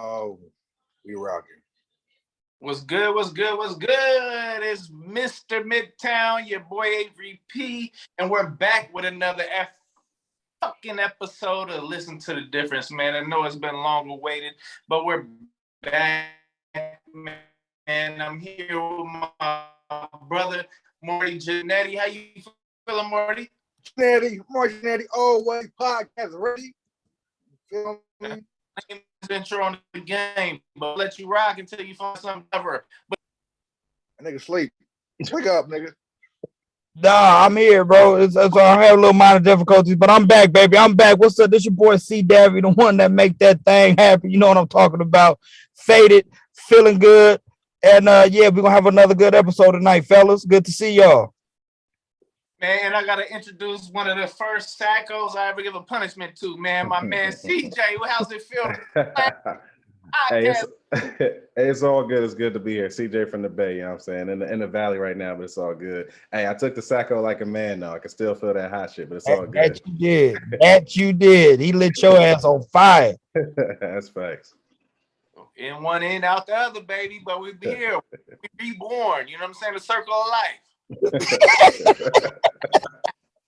Oh, we rocking. What's good? What's good? What's good? It's Mr. Midtown, your boy Avery P, and we're back with another fucking episode of Listen to the Difference, man. I know it's been long awaited, but we're back, man. I'm here with my brother Marty Janetti. How you feeling, Marty? Janetti, always podcast ready. Feel me? Intro on the game, but I'll let you rock until you find something clever. But nigga sleep. Wake up, nigga. Nah, I'm here, bro. So I have a little minor difficulties, but I'm back, baby. I'm back. What's up? This your boy C Davy, the one that make that thing happen. You know what I'm talking about. Faded, feeling good. And yeah, we're gonna have another good episode tonight, fellas. Good to see y'all. Man, and I gotta introduce one of the first sackos I ever give a punishment to, man. My man CJ. How's it feel? Hey, it's all good. It's good to be here. CJ from the Bay, you know what I'm saying? In the valley right now, but it's all good. Hey, I took the sacco like a man, though. I can still feel that hot shit, but it's all good. That you did. That you did. He lit your ass on fire. That's facts. In one end, out the other, baby. But we be here. We reborn. You know what I'm saying? The circle of life.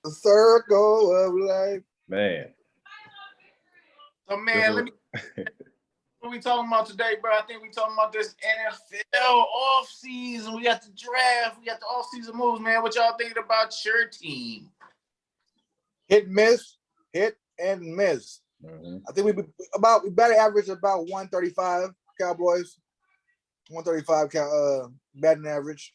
The circle of life. Man. So, man, let me... What we talking about today, bro? I think we talking about this NFL offseason. We got the draft. We got the offseason moves, man. What y'all thinking about your team? Hit and miss. Mm-hmm. I think we better average about 135 Cowboys. 135 batting average.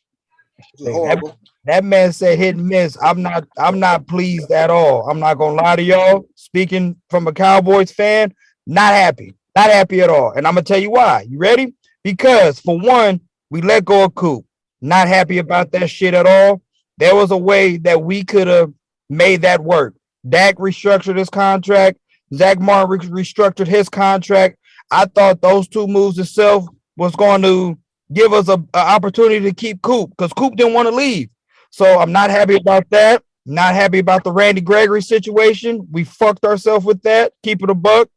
That man said hit and miss. I'm not pleased at all. I'm not gonna lie to y'all. Speaking from a Cowboys fan, not happy. Not happy at all. And I'm going to tell you why. You ready? Because, for one, we let go of Coop. Not happy about that shit at all. There was a way that we could have made that work. Dak restructured his contract. Zach Martin restructured his contract. I thought those two moves itself was going to give us an opportunity to keep Coop because Coop didn't want to leave. So I'm not happy about that. Not happy about the Randy Gregory situation. We fucked ourselves with that. Keep it a buck.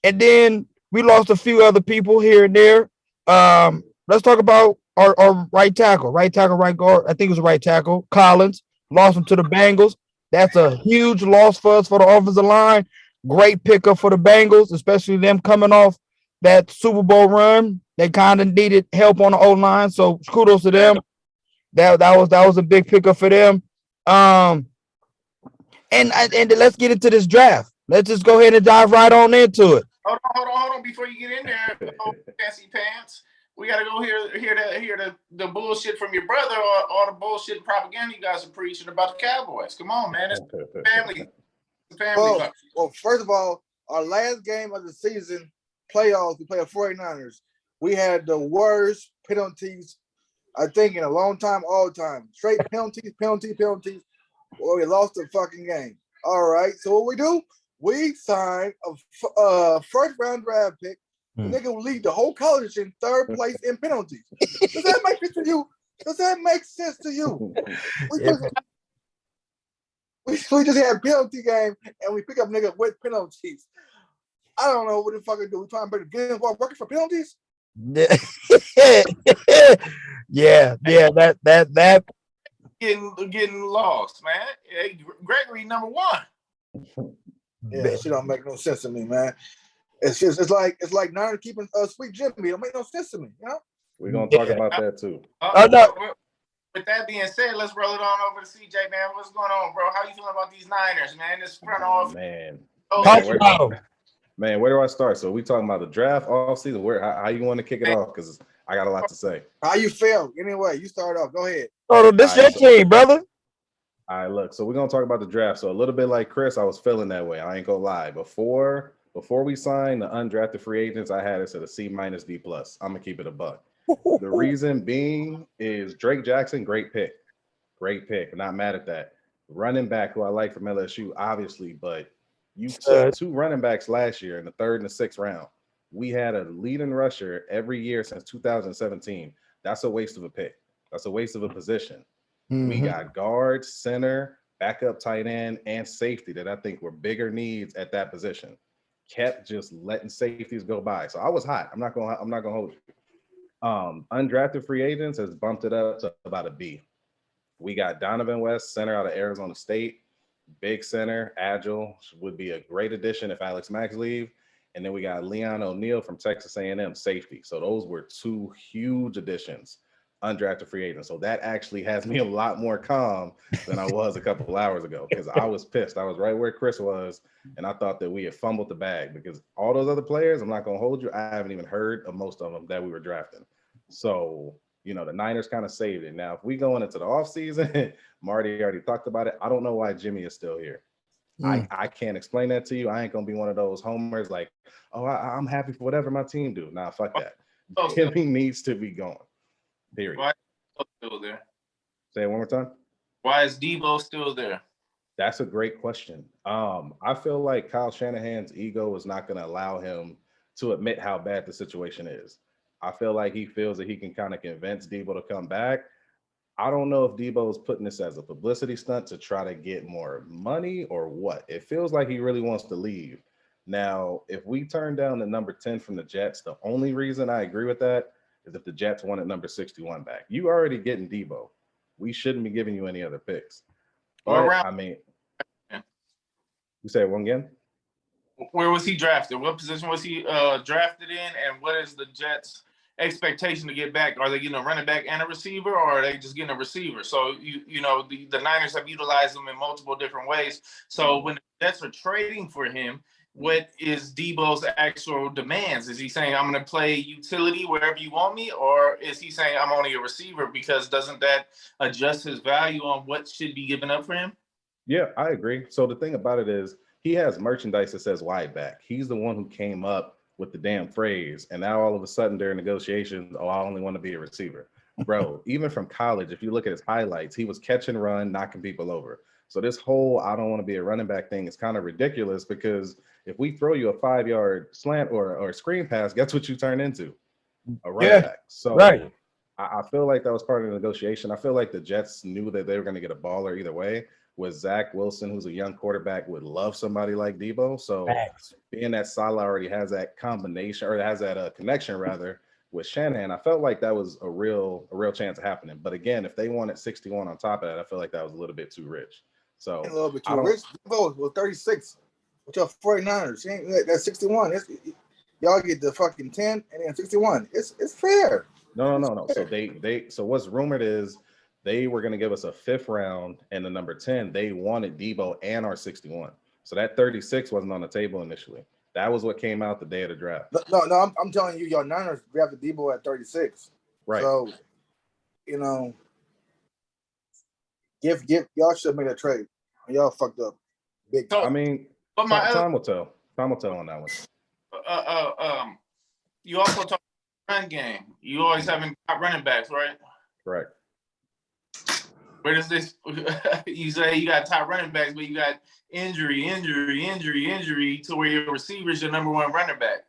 And then we lost a few other people here and there. Let's talk about our right tackle, right guard. I think it was right tackle. Collins lost him to the Bengals. That's a huge loss for us for the offensive line. Great pickup for the Bengals, especially them coming off that Super Bowl run. They kind of needed help on the O-line, so kudos to them. That was a big pickup for them. And let's get into this draft. Let's just go ahead and dive right on into it. Hold on. Before you get in there, fancy pants, we gotta go hear the bullshit from your brother or all the bullshit propaganda you guys are preaching about the Cowboys. Come on, man. It's family. Well, first of all, our last game of the season, playoffs, we played the 49ers. We had the worst penalties, I think, in a long time, all time. Straight penalties. Well, we lost the fucking game. All right, so what we do? We signed a first-round draft pick. The nigga will lead the whole college in third place in penalties. Does that make sense to you? We just had a penalty game, and we pick up niggas with penalties. I don't know what the fuck we do. We trying to break the game while working for penalties? Yeah, that getting lost, man. Hey, Gregory number one. Yeah, shit don't make no sense to me, man. It's like Niner keeping Sweet Jimmy. It don't make no sense to me, you know? We're gonna talk about that too. No. With that being said, let's roll it on over to CJ, man. What's going on, bro? How you feeling about these Niners, man? This front office. Man, where do I start? So we talking about the draft offseason. How you want to kick it off? Because I got a lot to say. How you feel? Anyway, you start off. Go ahead. Oh, this your team, brother. All right, look. So we're gonna talk about the draft. So a little bit like Chris, I was feeling that way. I ain't gonna lie. Before we signed the undrafted free agents, I had us at a C- D+. I'm gonna keep it a buck. The reason being is Drake Jackson, great pick. Not mad at that. Running back who I like from LSU, obviously, but you took two running backs last year in the 3rd and the 6th round. We had a leading rusher every year since 2017. That's a waste of a pick. That's a waste of a position. Mm-hmm. We got guard, center, backup tight end, and safety that I think were bigger needs at that position. kept just letting safeties go by. So I was hot. I'm not gonna hold you. Undrafted free agents has bumped it up to about a B. We got Donovan West, center out of Arizona State, big center, agile, would be a great addition if Alex Max leave. And then we got Leon O'Neal from Texas A&M, safety. So those were two huge additions, undrafted free agents. So that actually has me a lot more calm than I was a couple of hours ago because I was pissed. I was right where Chris was, and I thought that we had fumbled the bag because all those other players, I'm not going to hold you, I haven't even heard of most of them that we were drafting. So, you know, the Niners kind of saved it. Now, if we go into the offseason, Marty already talked about it. I don't know why Jimmy is still here. I can't explain that to you. I ain't going to be one of those homers like, oh, I'm happy for whatever my team do. Nah, fuck that. Jimmy needs to be gone. Period. Why is Debo still there? Say it one more time. Why is Debo still there? That's a great question. I feel like Kyle Shanahan's ego is not going to allow him to admit how bad the situation is. I feel like he feels that he can kind of convince Debo to come back. I don't know if Debo is putting this as a publicity stunt to try to get more money or what. It feels like he really wants to leave. Now, if we turn down the number 10 from the Jets, the only reason I agree with that is if the Jets wanted number 61 back. You already getting Debo. We shouldn't be giving you any other picks. But, I mean, you say it one again? Where was he drafted? What position was he drafted in? And what is the Jets' expectation to get back? Are they getting a running back and a receiver, or are they just getting a receiver? So, you know, the Niners have utilized him in multiple different ways. So when the Jets are trading for him, what is Debo's actual demands? Is he saying, I'm going to play utility wherever you want me? Or is he saying, I'm only a receiver? Because doesn't that adjust his value on what should be given up for him? Yeah, I agree. So the thing about it is he has merchandise that says wide back. He's the one who came up with the damn phrase. And now all of a sudden during negotiations, oh, I only want to be a receiver. Bro, even from college, if you look at his highlights, he was catch and run, knocking people over. So this whole I don't want to be a running back thing is kind of ridiculous because if we throw you a 5-yard slant or a screen pass, guess what you turn into? A running back. So right. I feel like that was part of the negotiation. I feel like the Jets knew that they were going to get a baller either way. With Zach Wilson, who's a young quarterback, would love somebody like Debo. So being that Salah already has that combination or has that connection rather with Shanahan, I felt like that was a real chance of happening. But again, if they wanted 61 on top of that, I feel like that was a little bit too rich. So a little bit too rich. Debo was 36 with your 49ers. That's 61. Y'all get the fucking 10 and then 61. It's fair. No. So what's rumored is they were going to give us a 5th round and the number 10. They wanted Debo and our 61. So that 36 wasn't on the table initially. That was what came out the day of the draft. No, I'm telling you, your Niners drafted Debo at 36. Right. So, you know, give y'all should make that trade. Y'all fucked up. Big. I mean, time will tell. Time will tell on that one. You also talk about run game. You always having top running backs, right? Correct. Where does this? You say you got top running backs, but you got injury to where your receiver is your number one running back,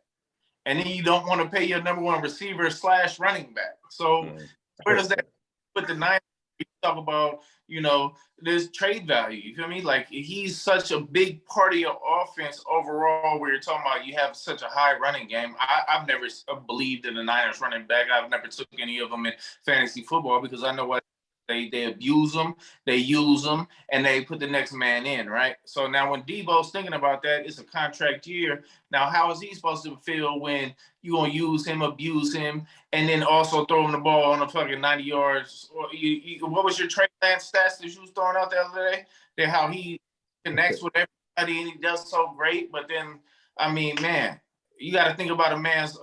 and then you don't want to pay your number one receiver / running back. So where does that put the Niners? You talk about, you know, there's trade value. You feel me? Like he's such a big part of your offense overall. Where you're talking about you have such a high running game. I've never believed in the Niners running back. I've never took any of them in fantasy football because I know what. They abuse them, they use them, and they put the next man in, right? So now when Debo's thinking about that, it's a contract year. Now, how is he supposed to feel when you gonna use him, abuse him, and then also throw him the ball on a fucking 90 yards? Or what was your Trey Lance stats that you was throwing out the other day? That how he connects with everybody and he does so great, but then, I mean, man, you got to think about a man's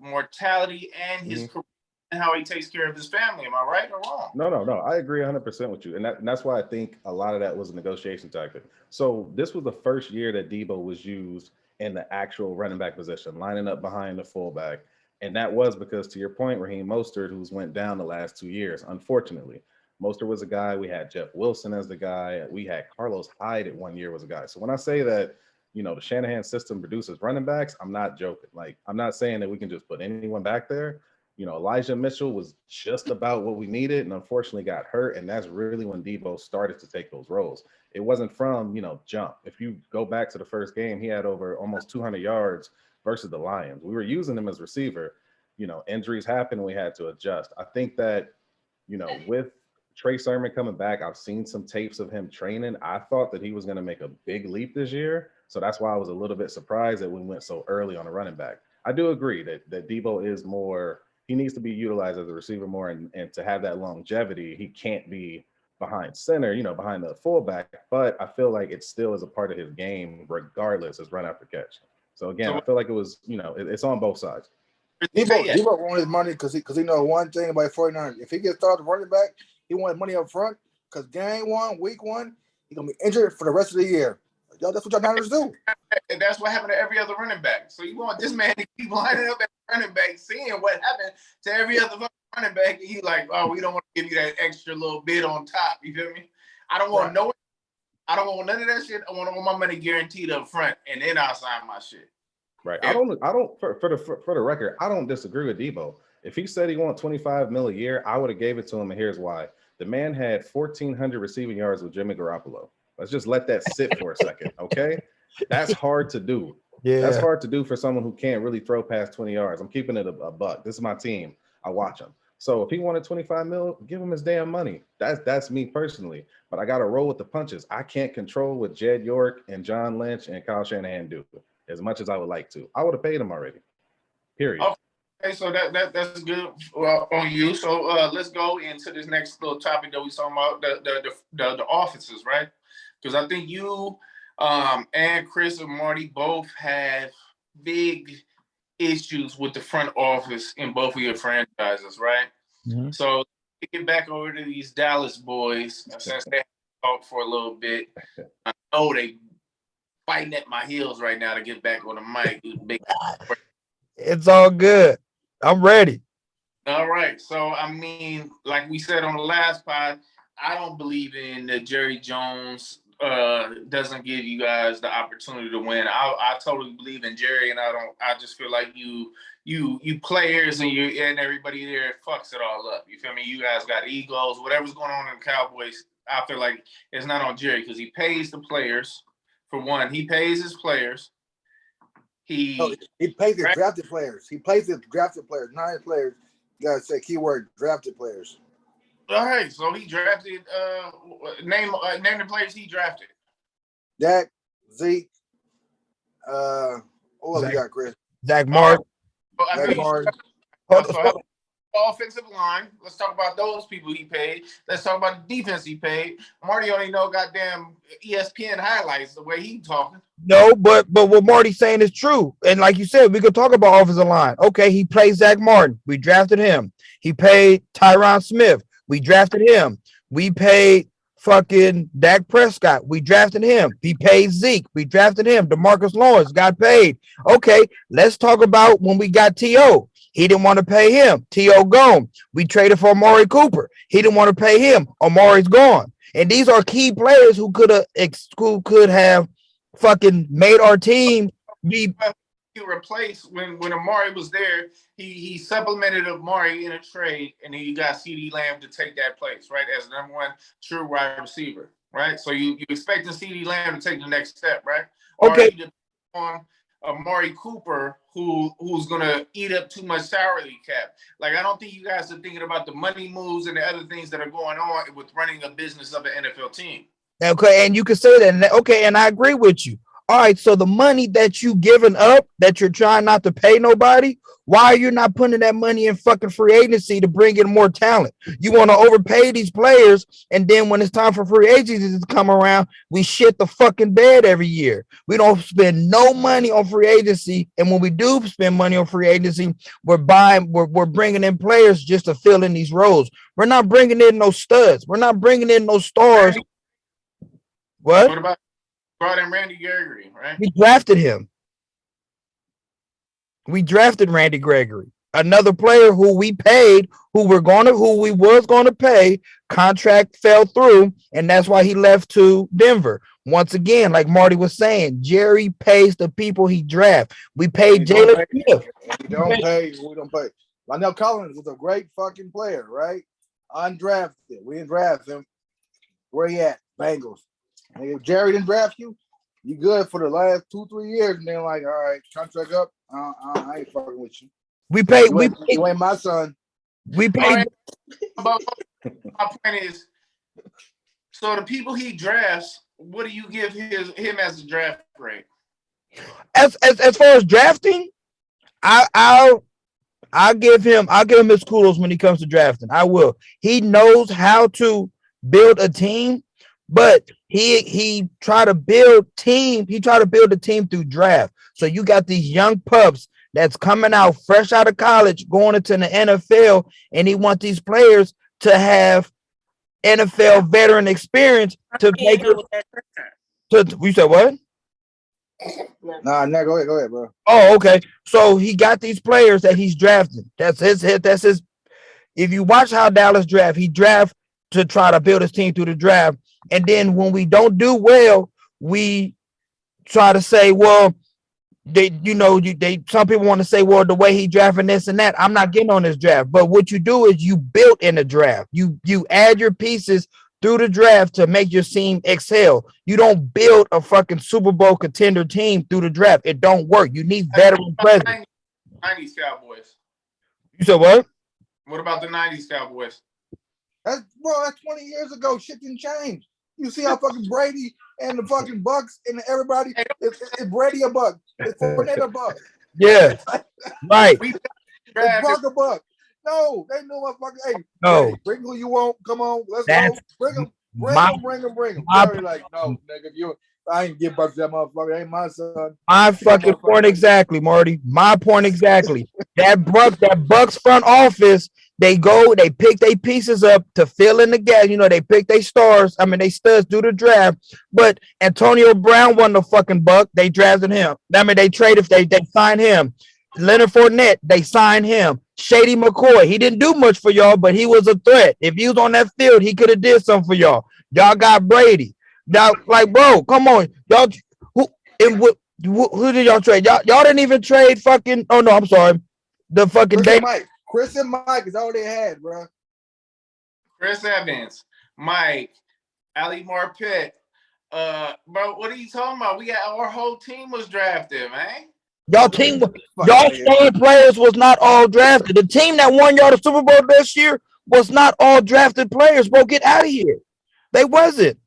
mortality and his career. And how he takes care of his family. Am I right or wrong? No. I agree 100% with you. And that's why I think a lot of that was a negotiation tactic. So this was the first year that Debo was used in the actual running back position, lining up behind the fullback. And that was because, to your point, Raheem Mostert, who's went down the last 2 years, unfortunately. Mostert was a guy. We had Jeff Wilson as the guy. We had Carlos Hyde at 1 year was a guy. So when I say that, you know, the Shanahan system produces running backs, I'm not joking. Like, I'm not saying that we can just put anyone back there. Elijah Mitchell was just about what we needed and unfortunately got hurt. And that's really when Debo started to take those roles. It wasn't from, jump. If you go back to the first game, he had over almost 200 yards versus the Lions. We were using him as receiver. Injuries happened. We had to adjust. I think that, with Trey Sermon coming back, I've seen some tapes of him training. I thought that he was going to make a big leap this year. So that's why I was a little bit surprised that we went so early on a running back. I do agree that Debo is more, he needs to be utilized as a receiver more, and to have that longevity, he can't be behind center, behind the fullback. But I feel like it still is a part of his game, regardless, as run after catch. So again, I feel like it was, it's on both sides. Debo wanted his money because he know one thing about 49ers. If he gets started running back, he wanted money up front because game one, week one, he's gonna be injured for the rest of the year. Yo, that's what y'all Niners do. And that's what happened to every other running back. So you want this man to keep lining up at running back, seeing what happened to every other running back, and he's like, oh, we don't want to give you that extra little bit on top. You feel me? I don't want I don't want none of that shit. I want all my money guaranteed up front, and then I'll sign my shit. Right. Yeah. I don't. For the record, I don't disagree with Debo. If he said he wants $25 million a year, I would have gave it to him, and here's why. The man had 1,400 receiving yards with Jimmy Garoppolo. Let's just let that sit for a second, okay? That's hard to do. Yeah, that's hard to do for someone who can't really throw past 20 yards. I'm keeping it a buck. This is my team. I watch him. So if he wanted $25 million, give him his damn money. That's me personally. But I got to roll with the punches. I can't control what Jed York and John Lynch and Kyle Shanahan do as much as I would like to. I would have paid him already. Period. Okay, so that's good on you. So let's go into this next little topic that we talking about, the offices, right? Because I think you and Chris and Marty both have big issues with the front office in both of your franchises, right? Mm-hmm. So get back over to these Dallas boys since they talked for a little bit. I know they fighting at my heels right now to get back on the mic. It's all good. I'm ready. All right. So, I mean, like we said on the last pod, I don't believe in that Jerry Jones doesn't give you guys the opportunity to win. I totally believe in Jerry, and I just feel like you players and everybody there fucks it all up. You feel me? You guys got egos. Whatever's going on in the Cowboys, I feel like it's not on Jerry because he pays the players. For one, he pays his players. He pays his drafted players. He plays his drafted players, not his players. You gotta say keyword drafted players. All right, so he drafted. Name the players he drafted. Dak, Zeke. What else we got, Chris? Zach Martin. Zach Martin. Offensive line. Let's talk about those people he paid. Let's talk about the defense he paid. Marty only know goddamn ESPN highlights the way he talking. No, but what Marty's saying is true. And like you said, we could talk about offensive line. Okay, he plays Zach Martin. We drafted him. He paid Tyron Smith. We drafted him. We paid fucking Dak Prescott. We drafted him. He paid Zeke. We drafted him. DeMarcus Lawrence got paid. Okay, let's talk about when we got T.O. He didn't want to pay him. T.O. gone. We traded for Amari Cooper. He didn't want to pay him. Amari's gone. And these are key players who could have fucking made our team be. He replaced when Amari was there. He supplemented Amari in a trade, and then you got CeeDee Lamb to take that place, right, as the number one true wide receiver, right? So you expecting CeeDee Lamb to take the next step, right? Okay. Or you on Amari Cooper, who's gonna eat up too much salary cap. Like, I don't think you guys are thinking about the money moves and the other things that are going on with running a business of an NFL team. Okay, and you can say that. Okay, and I agree with you. All right, so the money that you giving up, that you're trying not to pay nobody, why are you not putting that money in fucking free agency to bring in more talent? You want to overpay these players, and then when it's time for free agency to come around, we shit the fucking bed every year. We don't spend no money on free agency, and when we do spend money on free agency, we're bringing in players just to fill in these roles. We're not bringing in no studs. We're not bringing in no stars. What about brought in Randy Gregory, right? We drafted him. We drafted Randy Gregory, another player who we paid, who we was going to pay. Contract fell through, and that's why he left to Denver. Once again, like Marty was saying, Jerry pays the people he drafts. We paid Jalen Smith. We don't pay. Lionel Collins was a great fucking player, right? Undrafted. We didn't draft him. Where he at? Bengals. And if Jerry didn't draft you, you good for the last 2-3 years, and then like, all right, contract up. I ain't fucking with you. We paid. You ain't my son. We paid. But my point is, so the people he drafts, what do you give him as a draft grade? As far as drafting, I'll give him his kudos when he comes to drafting. I will. He knows how to build a team, but he try to build a team through draft. So you got these young pups that's coming out fresh out of college, going into the NFL, and he wants these players to have NFL veteran experience to make it. You said what? Nah, go ahead, bro. Oh, okay. So he got these players that he's drafting. That's his hit. That's his. If you watch how Dallas draft, he draft to try to build his team through the draft. And then when we don't do well, we try to say, well, some people want to say, well, the way he drafting this and that. I'm not getting on this draft. But what you do is you build in the draft. You add your pieces through the draft to make your team excel. You don't build a fucking Super Bowl contender team through the draft. It don't work. You need veteran presence. 90s Cowboys. You said what? What about the 90s Cowboys? That's 20 years ago. Shit didn't change. You see how fucking Brady and the fucking Bucks and everybody is Brady a Buck. It's Fournette a Buck. Yeah. Right. It's Buck a Buck. No, they know what fucking. Hey, no. Hey, bring who you want. Come on, let's go. Bring them. Bring them. They're like, no, nigga, I ain't give Bucks that motherfucker. Ain't my son. My fucking point exactly, Marty. My point exactly. That Bucks front office, they pick their pieces up to fill in the gap. They pick their stars. They studs do the draft. But Antonio Brown wasn't a fucking Buck. They drafted him. They traded. They signed him. Leonard Fournette, they signed him. Shady McCoy, he didn't do much for y'all, but he was a threat. If he was on that field, he could have did something for y'all. Y'all got Brady. Y'all, like, bro, come on. Y'all, who did y'all trade? Y'all didn't even trade fucking, oh no, I'm sorry. The fucking Chris and Mike is all they had, bro. Chris Evans, Mike, Ali Marpet. Bro, what are you talking about? Our whole team was drafted, man. Y'all starting players was not all drafted. The team that won y'all the Super Bowl this year was not all drafted players, bro. Get out of here. They wasn't.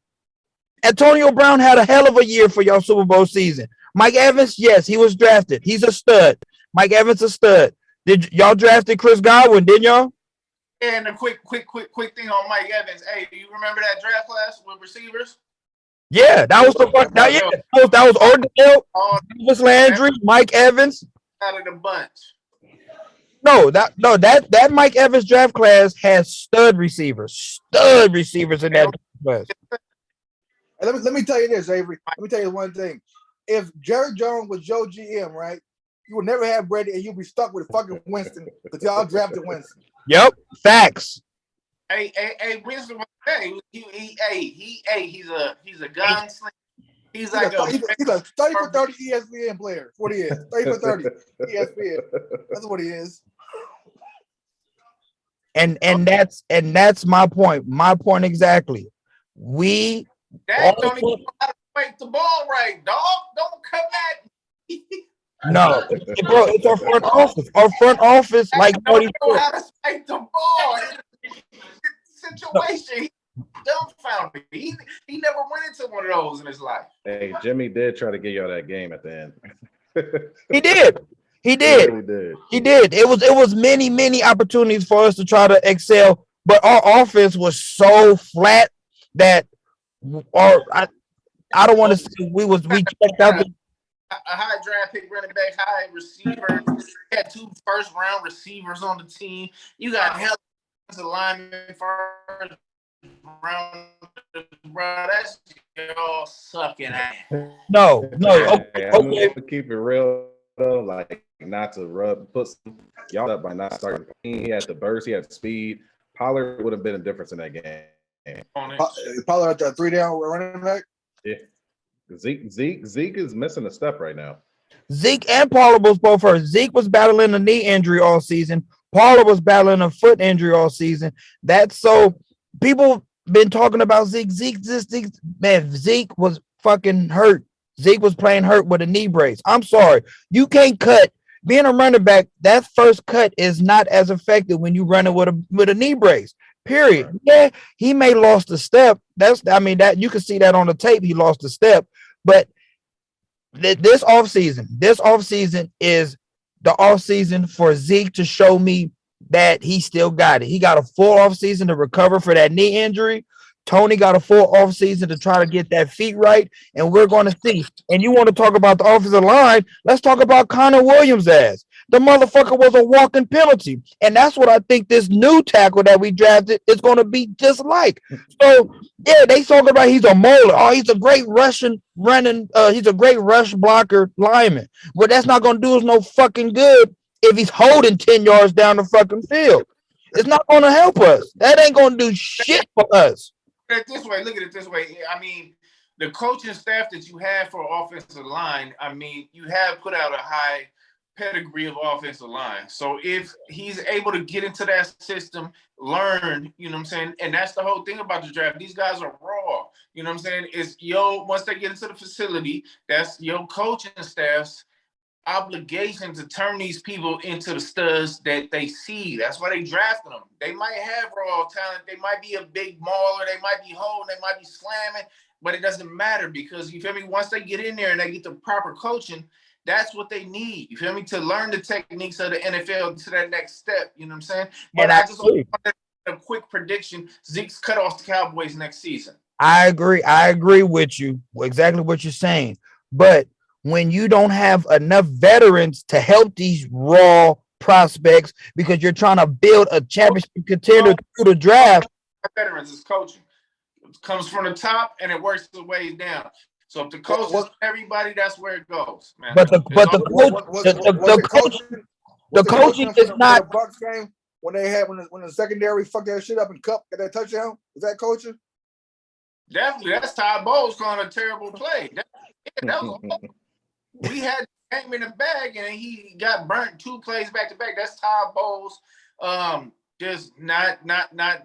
Antonio Brown had a hell of a year for y'all Super Bowl season. Mike Evans, yes, he was drafted. He's a stud. Mike Evans a stud. Did y'all drafted Chris Godwin, didn't y'all? And a quick thing on Mike Evans. Hey, do you remember that draft class with receivers? Yeah, that was the fuck. That was Odell, Davis Landry, Mike Evans. Out of the bunch. No, that Mike Evans draft class has stud receivers in that class. Let me tell you this, Avery. Let me tell you one thing. If Jerry Jones was Joe GM, right, you would never have Brady, and you'd be stuck with fucking Winston because y'all drafted Winston. Yep, facts. Hey, Winston. He's a gunslinger. He's a 30 for 30 ESPN player. What he is, 30 for 30 ESPN. That's what he is. And that's my point. My point exactly. That don't even know how to make the ball right, dog. Don't come at me. No, bro, it's our front office. Our front office, like don't know how to make the ball. Situation. Dumbfounded. He never went into one of those in his life. Hey, Jimmy did try to get y'all that game at the end. He did. He did. It was many opportunities for us to try to excel, but our offense was so flat that I don't want to say we checked out. A high draft pick, running back, high receiver. Had 2 first-round receivers on the team. You got hell of lineman first round, bro. That's y'all sucking ass. No. Okay. I'm gonna keep it real though, like not to put y'all up by not starting. He had the burst, he had the speed. Pollard would have been a difference in that game. Pollard at the 3-down running back. Yeah. Zeke is missing a step right now. Zeke and Pollard was both hurt. Zeke was battling a knee injury all season. Paula was battling a foot injury all season. That's so people been talking about Zeke. Zeke was fucking hurt. Zeke was playing hurt with a knee brace. I'm sorry. You can't cut. Being a running back, that first cut is not as effective when you run it with a knee brace. Period. Right. Yeah, he may lost a step. That you can see that on the tape. He lost a step, but this offseason is the offseason for Zeke to show me that he still got it. He got a full offseason to recover for that knee injury. Tony got a full offseason to try to get that feet right, and we're going to see. And you want to talk about the offensive line? Let's talk about Connor Williams' ass. The motherfucker was a walking penalty, and that's what I think this new tackle that we drafted is going to be just like. So, yeah, they talk about he's a molar. Oh, he's a great he's a great rush blocker lineman. But that's not going to do us no fucking good if he's holding 10 yards down the fucking field. It's not going to help us. That ain't going to do shit for us. Look at it this way. I mean, the coaching staff that you have for offensive line, I mean, you have put out a high pedigree of offensive line. So if he's able to get into that system, learn, you know what I'm saying? And that's the whole thing about the draft. These guys are raw. You know what I'm saying? It's once they get into the facility, that's your coaching staff's obligation to turn these people into the studs that they see. That's why they drafted them. They might have raw talent. They might be a big mauler. They might be holding. They might be slamming. But it doesn't matter because, you feel me, once they get in there and they get the proper coaching, that's what they need. You feel me? To learn the techniques of the NFL to that next step. You know what I'm saying? But I just want a quick prediction. Zeke's cut off the Cowboys next season. I agree with you. Exactly what you're saying. But when you don't have enough veterans to help these raw prospects because you're trying to build a championship contender through the draft. Veterans is coaching. It comes from the top and it works its way down. So if the coach is everybody, that's where it goes, man. But the coaching is not. The Bucs game when the secondary fucked that shit up and Cup got that touchdown. Was that coaching? Definitely, that's Todd Bowles calling a terrible play. We had him in the bag and he got burnt 2 plays back to back. That's Todd Bowles. Just not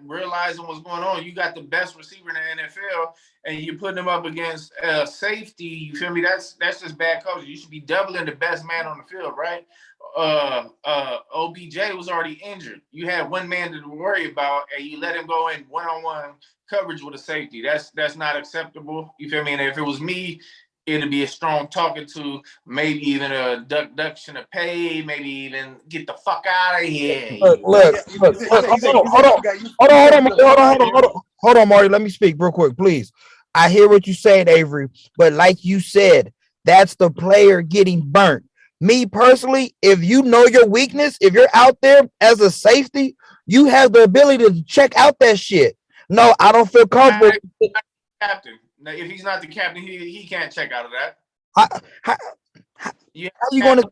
realizing what's going on. You got the best receiver in the NFL and you're putting him up against safety. You feel me? That's just bad coaching. You should be doubling the best man on the field, right? OBJ was already injured. You had one man to worry about and you let him go in one-on-one coverage with a safety. That's not acceptable. You feel me? And if it was me, it'd be a strong talking to, maybe even a deduction of pay, maybe even get the fuck out of here. Hold on, Marty. Let me speak real quick, please. I hear what you're saying, Avery, but like you said, that's the player getting burnt. Me personally, if you know your weakness, if you're out there as a safety, you have the ability to check out that shit. No, I don't feel comfortable. Captain. Now, if he's not the captain, he can't check out of that. How you going to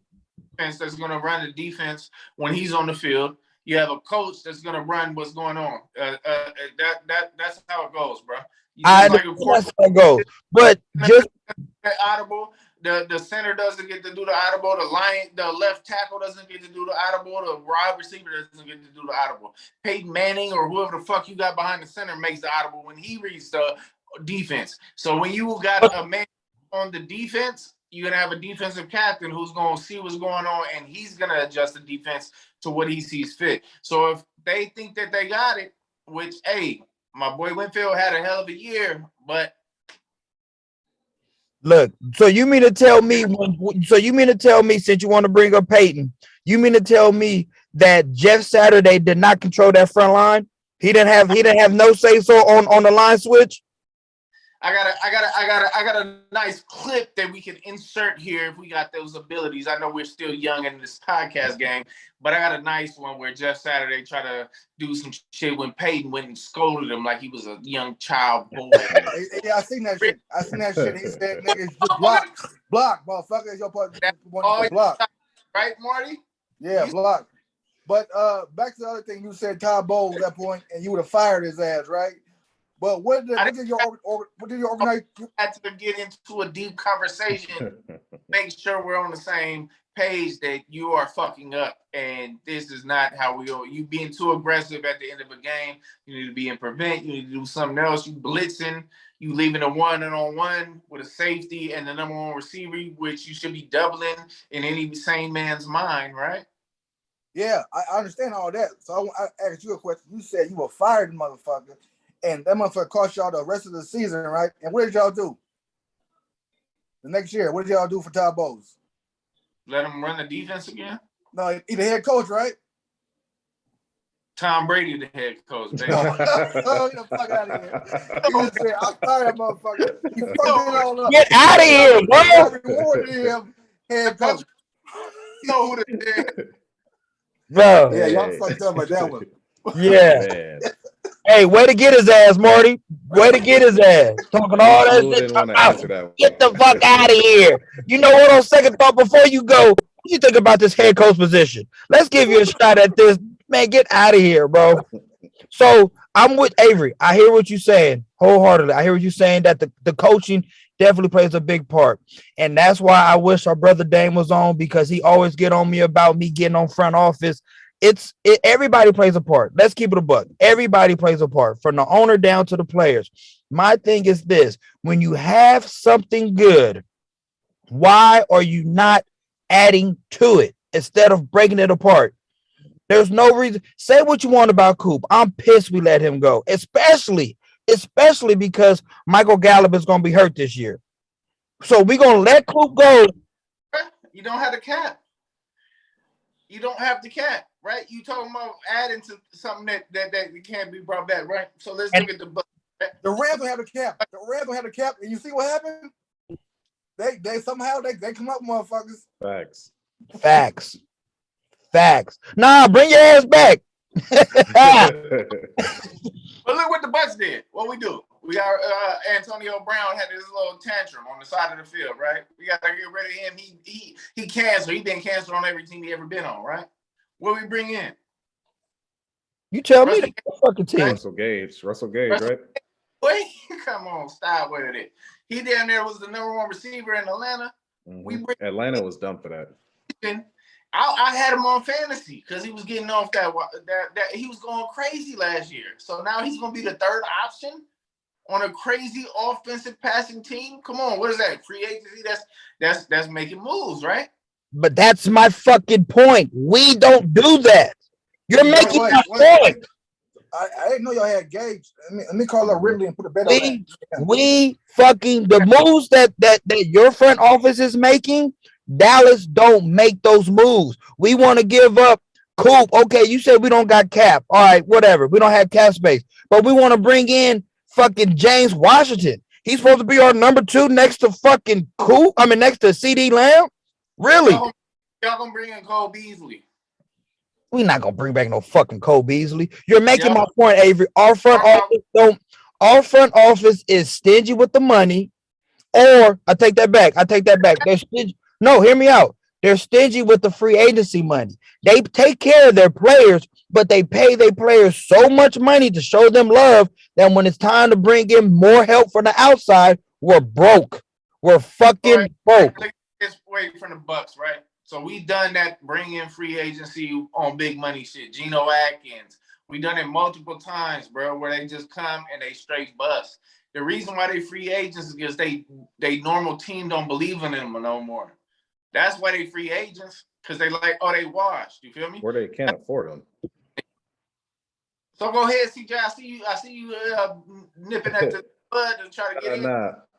defense that's going to run the defense when he's on the field? You have a coach that's going to run what's going on. That's how it goes, bro. That's how it goes. But just audible. The center doesn't get to do the audible. The left tackle doesn't get to do the audible. The wide receiver doesn't get to do the audible. Peyton Manning or whoever the fuck you got behind the center makes the audible when he reads the defense. So when you got a man on the defense, you're going to have a defensive captain who's going to see what's going on and he's going to adjust the defense to what he sees fit. So if they think that they got it, which, hey, my boy Winfield had a hell of a year, but look, so you mean to tell me since you want to bring up Peyton, you mean to tell me that Jeff Saturday did not control that front line? He didn't have no say so on the line switch? I got a nice clip that we can insert here if we got those abilities. I know we're still young in this podcast game, but I got a nice one where Jeff Saturday tried to do some shit when Peyton went and scolded him like he was a young child boy. Yeah, I seen that shit. He said, "Niggas just block, motherfucker." Your part, block, right, Marty? Yeah, block. But back to the other thing you said, Todd Bowles at that point, and you would have fired his ass, right? But what did your organization had to get into a deep conversation, make sure we're on the same page that you are fucking up, and this is not how we go. You being too aggressive at the end of a game. You need to be in prevent. You need to do something else. You blitzing. You leaving a one-on-one with a safety and the number one receiver, which you should be doubling in any sane man's mind, right? Yeah, I understand all that. So I asked you a question. You said you were fired, motherfucker, and that motherfucker cost y'all the rest of the season, right? And what did y'all do? The next year, what did y'all do for Todd Bowles? Let him run the defense again? No, he the head coach, right? Tom Brady, the head coach, baby. Oh, get the fuck out of here. He just said, I'm fired, motherfucker. He fucked it all up. Get out of here, bro. I rewarded him, head coach. You know who the head? Bro. Yeah, y'all fucked up with that one. Yeah. Man. Hey, way to get his ass, Marty. Way to get his ass. Talking all that Blue shit. didn't want to answer that one. Get the fuck out of here. You know what? On second thought, before you go, what do you think about this head coach position? Let's give you a shot at this. Man, get out of here, bro. So I'm with Avery. I hear what you're saying wholeheartedly. I hear what you're saying that the coaching definitely plays a big part. And that's why I wish our brother Dame was on, because he always get on me about me getting on front office. Everybody plays a part. Let's keep it a buck. Everybody plays a part, from the owner down to the players. My thing is this: when you have something good, why are you not adding to it instead of breaking it apart? There's no reason. Say what you want about Coop. I'm pissed we let him go, especially because Michael Gallup is going to be hurt this year. So we're going to let Coop go. You don't have the cap. You don't have the cap, right? You talking about adding to something that can't be brought back, right? So let's look at the Bucs. The Rams don't have a cap. The Rams don't have a cap, and you see what happened? They somehow they come up, motherfuckers. Facts. Nah, bring your ass back. But look what the Bucs did. What we do? We got Antonio Brown had this little tantrum on the side of the field, right? We got to get rid of him. He canceled. He been canceled on every team he ever been on, right? What we bring in? You tell me the fucking team. Russell Gage, right? Wait, come on, stop with it. He down there was the number one receiver in Atlanta. Mm-hmm. Atlanta was dumb for that. I had him on fantasy because he was getting off that he was going crazy last year. So now he's going to be the third option on a crazy offensive passing team. Come on, what is that? Free agency? That's making moves, right? But that's my fucking point. We don't do that. You're making that point. I didn't know y'all had Gage. Let me call up Ridley and put a bet on that. We fucking the moves that your front office is making. Dallas don't make those moves. We want to give up Coop. Okay, you said we don't got cap. All right, whatever. We don't have cap space, but we want to bring in fucking James Washington. He's supposed to be our number 2 next to fucking Coop. I mean, next to CD Lamb. Really? Y'all gonna bring in Cole Beasley? We're not gonna bring back no fucking Cole Beasley. You're making my point, Avery. Our front office is stingy with the money. Or I take that back. They're stingy. No, hear me out. They're stingy with the free agency money. They take care of their players, but they pay their players so much money to show them love that when it's time to bring in more help from the outside, we're broke. We're fucking broke. It's way from the Bucs, right? So we done that, bring in free agency on big money shit. Geno Atkins. We done it multiple times, bro, where they just come and they straight bust. The reason why they free agents is because they normal team don't believe in them no more. That's why they free agents, because they like, oh, they washed. You feel me? Or they can't afford them. So go ahead, CJ. I see you nipping at the bud and try to get in.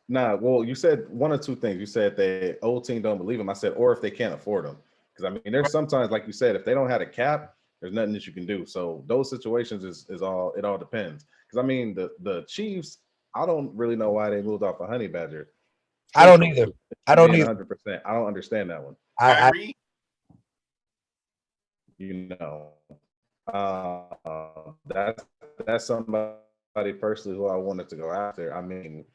Nah. Well, you said one or two things. You said the old team don't believe them. I said, or if they can't afford them. Because I mean, there's sometimes, like you said, if they don't have a cap, there's nothing that you can do. So those situations is all. It all depends. Because I mean, the Chiefs, I don't really know why they moved off a Honey Badger. I don't either. 100%. I don't understand that one. That's somebody personally who I wanted to go after. I mean,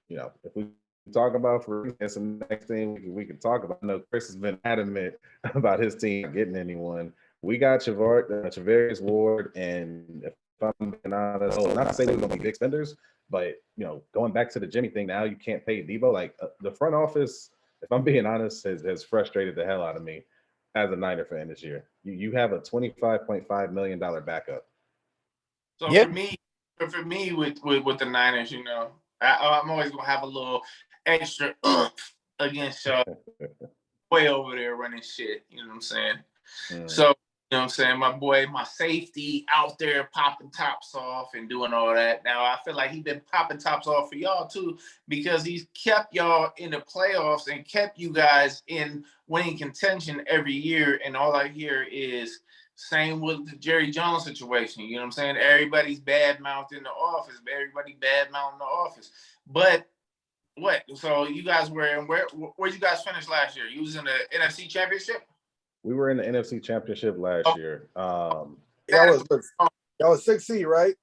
if we talk about free, it's the next thing we can talk about. I know Chris has been adamant about his team not getting anyone. We got Charvarius Ward, and if I'm being honest, not to say they're going to be big spenders, but going back to the Jimmy thing, now you can't pay Debo. Like the front office if I'm being honest, has frustrated the hell out of me as a Niner fan this year. You have a $25.5 million backup. So for me with the Niners, I'm always gonna have a little extra against way over there running shit. You know what I'm saying? So, you know what I'm saying? My boy, my safety out there popping tops off and doing all that. Now, I feel like he's been popping tops off for y'all, too, because he's kept y'all in the playoffs and kept you guys in winning contention every year. And all I hear is same with the Jerry Jones situation. You know what I'm saying? Everybody's bad-mouthing the office. Everybody bad-mouthing the office. But what? So you guys were in where you guys finished last year? You was in the NFC Championship? We were in the NFC Championship last year. Y'all was 6 seed, right?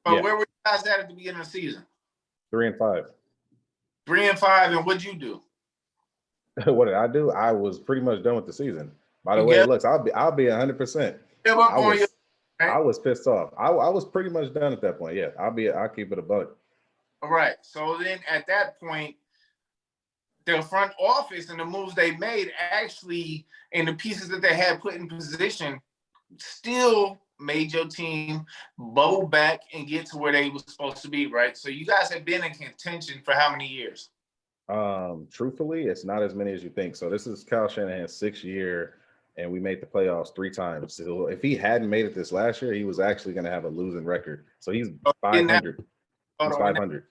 But where were you guys at the beginning of the season? 3-5. 3-5, and what'd you do? What did I do? I was pretty much done with the season. By the way, it looks, I'll be 100%. I was pissed off. I was pretty much done at that point. Yeah, I'll keep it a buck. All right. So then at that point, the front office and the moves they made actually, and the pieces that they had put in position, still made your team bubble back and get to where they were supposed to be, right? So you guys have been in contention for how many years? Truthfully, it's not as many as you think. So this is Kyle Shanahan's 6th year, and we made the playoffs 3 times. So if he hadn't made it this last year, he was actually going to have a losing record. So he's 500. He's 500.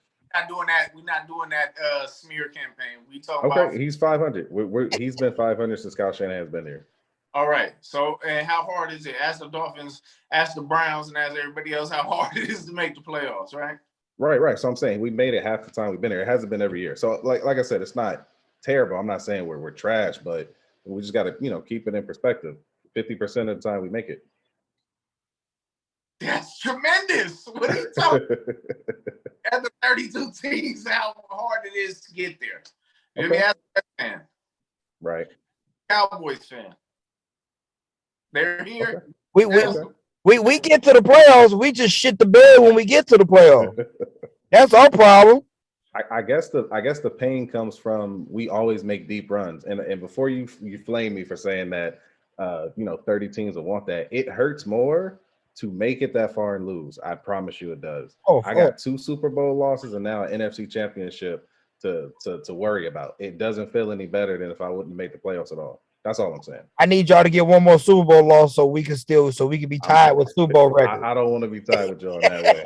We're not doing that smear campaign. We talking about. Okay, he's 500. He's been 500 since Kyle Shanahan's been there. All right. So, and how hard is it? Ask the Dolphins, ask the Browns, and ask everybody else how hard it is to make the playoffs, right? Right. So I'm saying we made it half the time we've been there. It hasn't been every year. So like I said, it's not terrible. I'm not saying we're trash, but we just got to keep it in perspective. 50% of the time we make it. That's tremendous. What are you talking? At the 32 teams, how hard it is to get there. Let me ask that fan. Right. Cowboys fan. They're here. Okay. We get to the playoffs. We just shit the bed when we get to the playoffs. That's our problem. I guess the pain comes from we always make deep runs. And before you flame me for saying that 30 teams will want that, it hurts more to make it that far and lose. I promise you it does. I got 2 Super Bowl losses and now an NFC championship to worry about. It doesn't feel any better than if I wouldn't make the playoffs at all. That's all I'm saying. I need y'all to get one more Super Bowl loss so we can be tied with Super Bowl record. I don't want to be tied with y'all that way.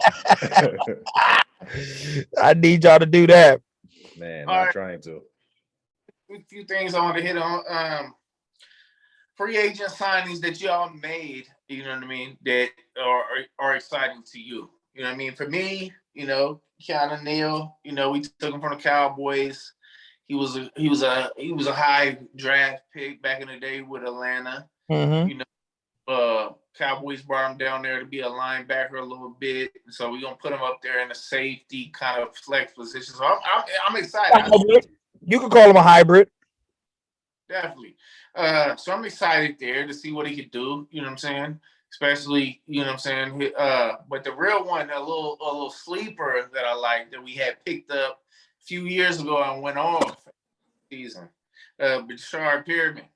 I need y'all to do that. Man, not trying to. A few things I want to hit on. Free agent signings that y'all made, you know what I mean, that are exciting to you. You know what I mean? For me, Keanu Neal, we took him from the Cowboys. He was a high draft pick back in the day with Atlanta. Mm-hmm. Cowboys brought him down there to be a linebacker a little bit, so we're gonna put him up there in a safety kind of flex position. So I'm excited. You can call him a hybrid. Definitely. So I'm excited there to see what he could do. You know what I'm saying? Especially, you know what I'm saying. But the real one, a little sleeper that I like that we had picked up a few years ago and went off season. Bashard Perriman.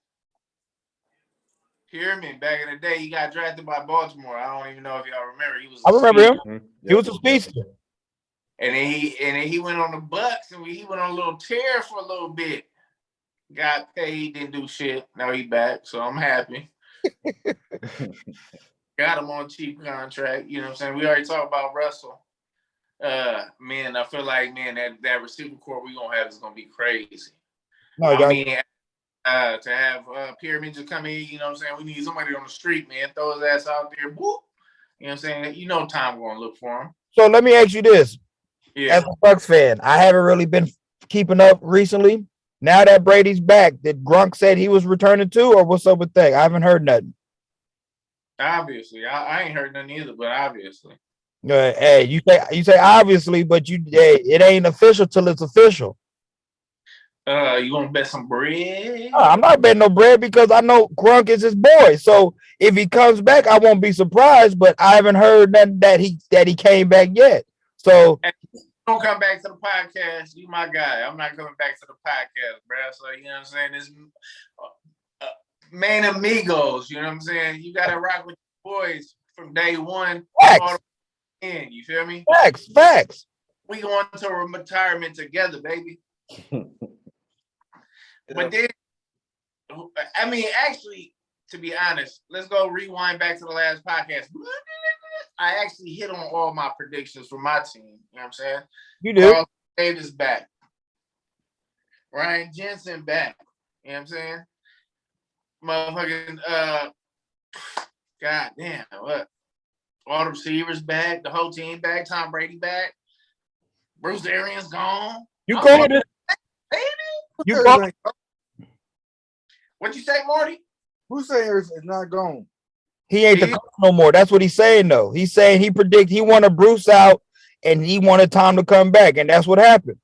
Back in the day, he got drafted by Baltimore. I don't even know if y'all remember. I remember him. Mm-hmm. He was a speedster. And then he went on the Bucks and he went on a little tear for a little bit. Got paid, didn't do shit. Now he back, so I'm happy. Got him on a cheap contract. You know what I'm saying? We already talked about Russell. Man, I feel like that receiver corps we gonna have is gonna be crazy. No, I mean, to have Pyramid just come in, you know what I'm saying? We need somebody on the street, man. Throw his ass out there, whoop. You know what I'm saying? Tom gonna look for him. So let me ask you this. Yeah. As a Bucks fan, I haven't really been keeping up recently. Now that Brady's back, did Gronk said he was returning too, or what's up with that? I haven't heard nothing. Obviously, I ain't heard nothing either, but obviously. Hey, you say obviously, but it ain't official till it's official. You want to bet some bread? I'm not betting no bread because I know Gronk is his boy. So if he comes back, I won't be surprised. But I haven't heard nothing that he came back yet. So don't come back to the podcast. You my guy. I'm not coming back to the podcast, bro. So you know what I'm saying? This man amigos. You know what I'm saying? You gotta rock with your boys from day one all the way in. You feel me? Facts. We going to a retirement together, baby. But then, I mean, actually, to be honest, let's go rewind back to the last podcast. I actually hit on all my predictions for my team. You know what I'm saying? You did. Carl Davis back. Ryan Jensen back. You know what I'm saying? Motherfucking, God damn, what? All the receivers back, the whole team back, Tom Brady back. Bruce Arians gone. You called it. Baby. You called it. What'd you say, Marty? Bruce Arians is not gone. He ain't the coach no more. That's what he's saying, though. He's saying he wanted Bruce out and he wanted Tom to come back, and that's what happened.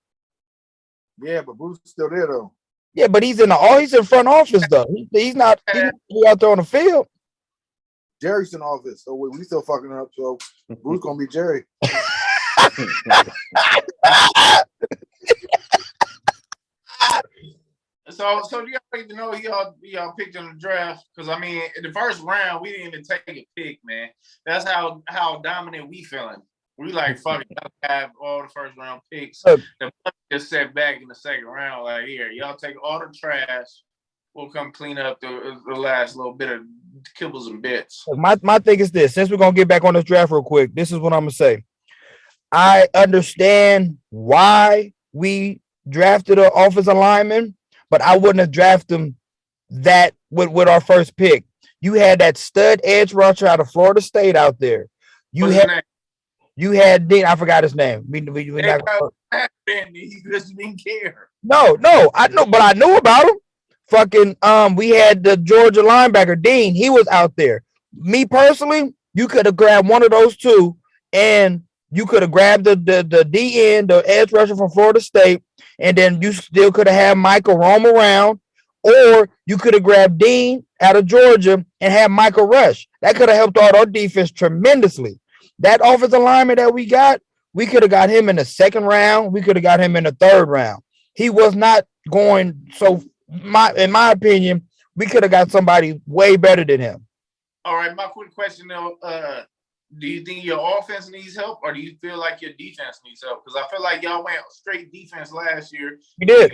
Yeah, but Bruce is still there though. Yeah, but he's in front office though. He's not out there on the field. Jerry's in office, so we still fucking up. So Bruce gonna be Jerry. So do y'all even know y'all picked in the draft? Because I mean, in the first round, we didn't even take a pick, man. That's how dominant we feeling. We like fucking have all the first round picks. The just set back in the second round. Like, here, y'all take all the trash. We'll come clean up the last little bit of kibbles and bits. My thing is this. Since we're gonna get back on this draft real quick, this is what I'm gonna say. I understand why we drafted an offensive lineman, but I wouldn't have drafted him that with our first pick. You had that stud edge rusher out of Florida State out there. You had Dean. I forgot his name. We not he just didn't care. No, I know, but I knew about him. Fucking we had the Georgia linebacker Dean. He was out there. Me personally, you could have grabbed one of those two, and you could have grabbed the DN, the edge rusher from Florida State, and then you still could have had Michael roam around, or you could have grabbed Dean out of Georgia and had Michael rush. That could have helped out our defense tremendously. That offensive lineman that we could have got him in the second round. We could have got him in the third round. He was not going. So, in my opinion, we could have got somebody way better than him. All right, my quick question though. Do you think your offense needs help, or do you feel like your defense needs help? Because I feel like y'all went straight defense last year. You did.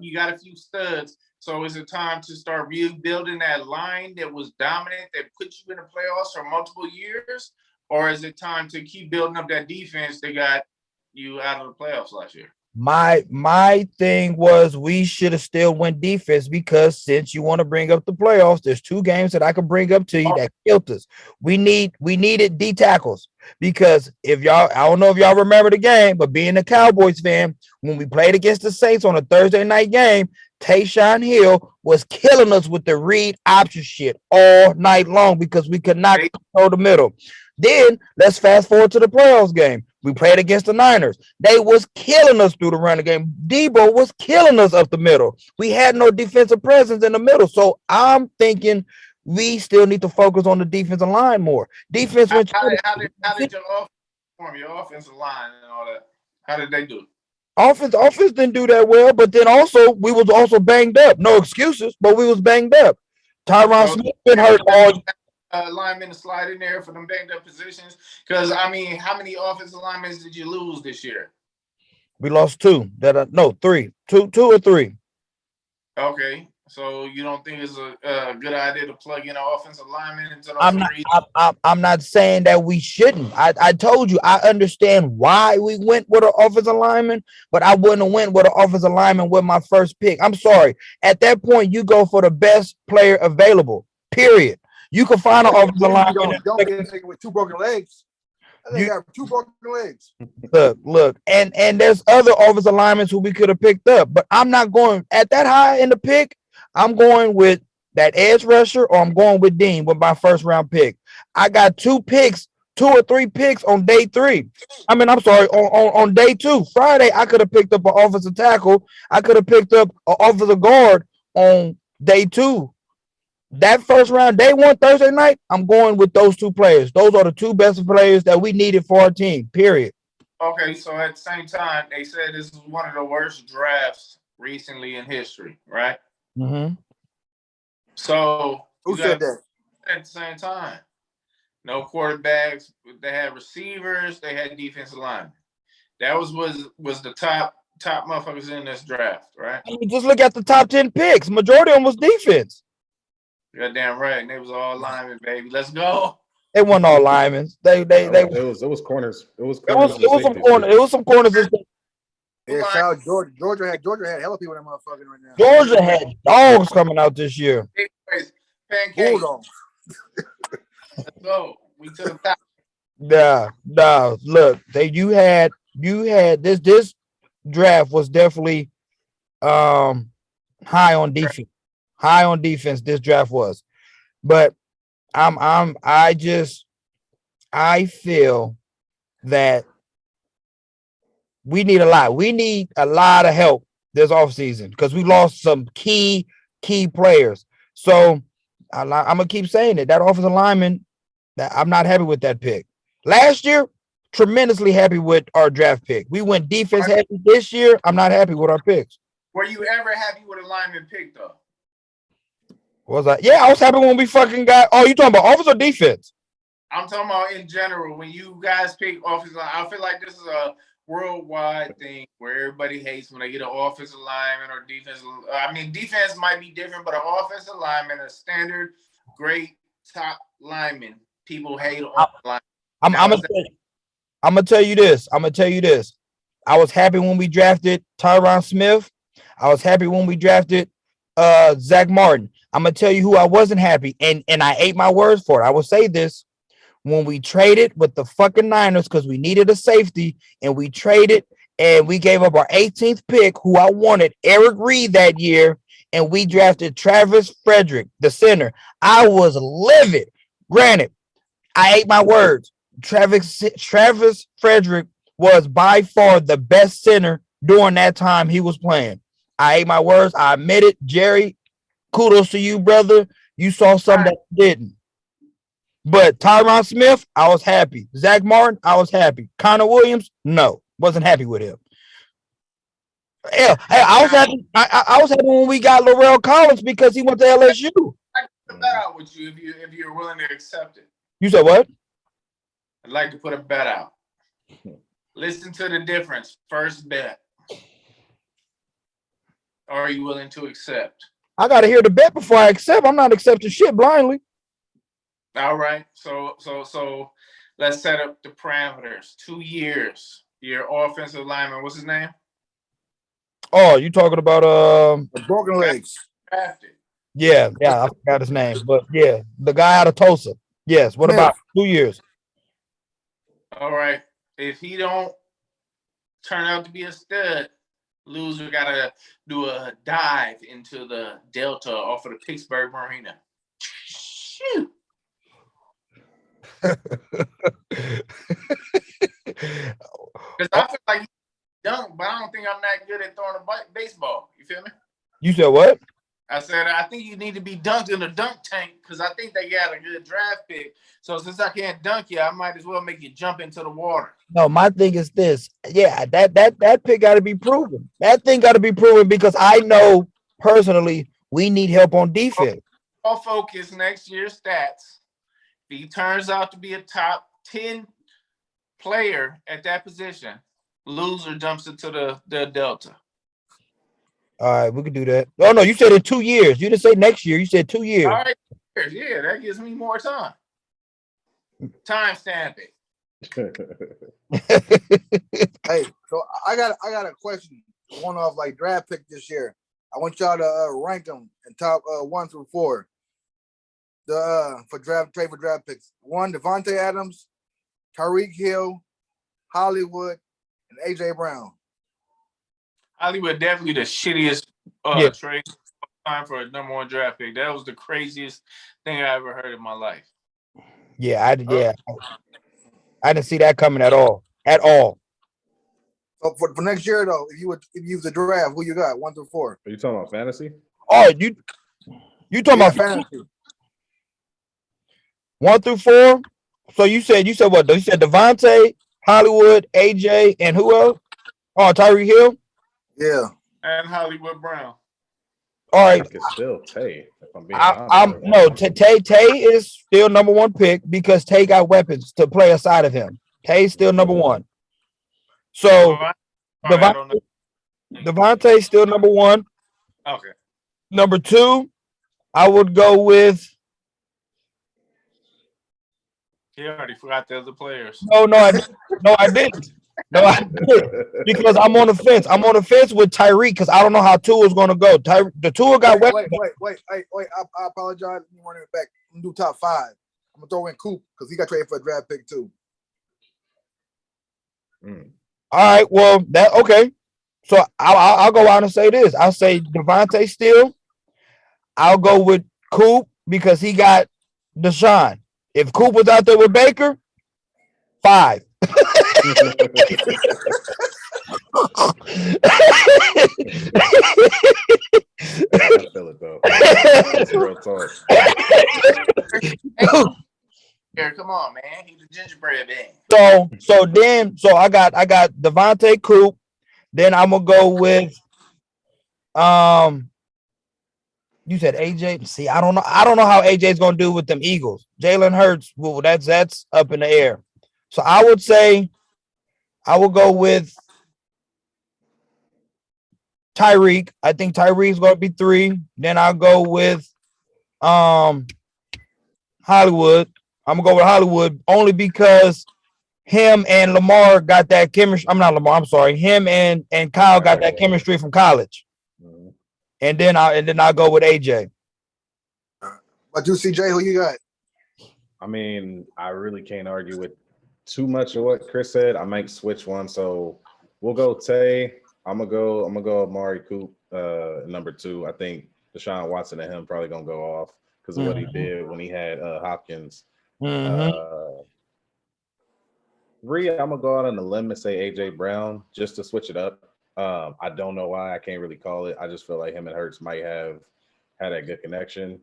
You got a few studs. So is it time to start rebuilding that line that was dominant, that put you in the playoffs for multiple years? Or is it time to keep building up that defense that got you out of the playoffs last year? My thing was we should have still went defense, because since you want to bring up the playoffs, there's two games that I can bring up to you that killed us. We needed D tackles, because I don't know if y'all remember the game, but being a Cowboys fan, when we played against the Saints on a Thursday night game, Tayshaun Hill was killing us with the read option shit all night long because we could not control the middle. Then let's fast forward to the playoffs game. We played against the Niners. They was killing us through the running game. Debo was killing us up the middle. We had no defensive presence in the middle. So I'm thinking we still need to focus on the defensive line more. Defense. How did your offensive line and all that? How did they do? Offense didn't do that well, but then also we was also banged up. No excuses, but we was banged up. Tyron Smith been hurt all. Linemen to slide in there for them banged up positions, because I mean, how many offensive linemen did you lose this year? We lost two. Three. Two or three. Okay, so you don't think it's a good idea to plug in an offensive lineman into those? I'm not saying that we shouldn't. I told you I understand why we went with an offensive lineman, but I wouldn't have went with an offensive lineman with my first pick. I'm sorry. At that point, you go for the best player available. Period. You can find an offensive lineman. Don't get a nigga with two broken legs. They got two broken legs. Look, and there's other offensive linemen who we could have picked up, but I'm not going at that high in the pick. I'm going with that edge rusher, or I'm going with Dean with my first round pick. I got two or three picks on day three. On day two. Friday, I could have picked up an offensive tackle. I could have picked up an offensive guard on day two. That first round, day one, Thursday night, I'm going with those two players. Those are the two best players that we needed for our team, period. okay, so at the same time, they said this is one of the worst drafts recently in history, right? Mm-hmm. So Who said that? At the same time, no quarterbacks. They had receivers. They had defensive linemen. That was the top motherfuckers in this draft, right? I mean, just look at the top 10 picks. Majority of them was defense. You're damn right. And they was all linemen, baby. Let's go. They weren't all linemen. It was corners. It was some corners. It was some corners. Yeah, shout out Georgia. Georgia had hella people in that motherfucking right now. Georgia had dogs coming out this year. Pancakes. Bulldogs. Let's go. We to the top. Nah. Look, you had this draft was definitely high on defense. High on defense. This draft was, but I feel that we need a lot. We need a lot of help this offseason because we lost some key players. So I'm gonna keep saying it. That offensive lineman, that I'm not happy with that pick. Last year, tremendously happy with our draft pick. We went defense heavy. This year, I'm not happy with our picks. Were you ever happy with a lineman pick though? Was I? Yeah, I was happy when we fucking got. Oh, you talking about offense or defense? I'm talking about in general. When you guys pick offensive line, I feel like this is a worldwide thing where everybody hates when they get an offensive lineman or defensive. I mean, defense might be different, but an offensive lineman, a standard, great top lineman, people hate on line. I'm gonna tell you this. I was happy when we drafted Tyron Smith. I was happy when we drafted Zach Martin. I'm gonna tell you who I wasn't happy, and I ate my words for it. I will say this: when we traded with the fucking Niners because we needed a safety, and we traded and we gave up our 18th pick, who I wanted, Eric Reed, that year, and we drafted Travis Frederick, the center. I was livid. Granted, I ate my words. Travis Frederick was by far the best center during that time he was playing. I ate my words. I admit it. Jerry, kudos to you, brother. You saw something that you didn't. But Tyron Smith, I was happy. Zach Martin, I was happy. Connor Williams, no, wasn't happy with him. Yeah, I was happy. I was happy when we got Laurel Collins because he went to LSU. I can put that out with you if you're willing to accept it. You said what? I'd like to put a bet out. Listen to the difference. First bet. Are you willing to accept? I gotta hear the bet before I accept. I'm not accepting shit blindly. All right. So let's set up the parameters. 2 years. Your offensive lineman, what's his name? Oh, you talking about the broken legs? Drafted. Yeah, I forgot his name, but yeah, the guy out of Tulsa. Yes. What about 2 years? All right. If he don't turn out to be a stud, loser gotta do a dive into the Delta off of the Pittsburgh Marina. Shoot. Because I feel like dunk, but I don't think I'm that good at throwing a baseball. You feel me? You said what? I said I think you need to be dunked in a dunk tank because I think they got a good draft pick. So since I can't dunk you, I might as well make you jump into the water. No, my thing is this. Yeah, that pick got to be proven. That thing got to be proven because I know personally we need help on defense. I'll focus next year's stats. If he turns out to be a top 10 player at that position, loser jumps into the Delta. All right, we can do that. Oh, no, you said in 2 years. You didn't say next year. You said 2 years. All right, yeah, that gives me more time. Time stamping. Hey, so I got a question. One off like draft pick this year. I want y'all to rank them in top 1 through 4. For draft picks. 1, Devontae Adams, Tyreek Hill, Hollywood, and AJ Brown. Hollywood definitely the shittiest trade time for a number 1 draft pick. That was the craziest thing I ever heard in my life. Yeah, I didn't see that coming at all. At all. So for next year though, if you use the draft, who you got 1 through 4? Are you talking about fantasy? Oh, you talking about fantasy? 1 through 4? So you said what? You said Devontae, Hollywood, AJ, and who else? Oh, Tyreek Hill. Yeah. And Hollywood Brown. All right. It's still Tay. If I'm being honest. No, Tay is still number one pick because Tay got weapons to play aside of him. Tay's still number one. So Devontae's still number one. Okay. Number two, I would go with. He already forgot the other players. No, I didn't. No, I didn't. Because I'm on the fence. I'm on the fence with Tyreek because I don't know how Tua is going to go. The Tua got wait. I apologize. I'm running it back. I'm gonna do top 5. I'm gonna throw in Coop because he got traded for a draft pick too. All right. Well, okay. So I'll go out and say this. I'll say Devontae still. I'll go with Coop because he got Deshaun. If Coop was out there with Baker, 5. I feel it though. It's real talk. Here, come on, man. He's a gingerbread man. So I got Devontae, Coop. Then I'm gonna go with you said AJ. See, I don't know how AJ's gonna do with them Eagles. Jalen Hurts, well, that's up in the air. So I would say I will go with Tyreek. I think Tyreek's gonna be 3. Then I'll go with Hollywood. I'm gonna go with Hollywood only because him and Lamar got that chemistry. I'm not Lamar. I'm sorry. Him and Kyle got that chemistry from college. And then I'll go with AJ. But you, CJ, who you got? I mean, I really can't argue with too much of what Chris said. I might switch one, so we'll go Tay. I'm gonna go Amari Coop, number 2. I think Deshaun Watson and him probably gonna go off because of what he did when he had Hopkins. 3, I'm gonna go out on the limb and say AJ Brown just to switch it up. I don't know why. I can't really call it. I just feel like him and Hurts might have had a good connection.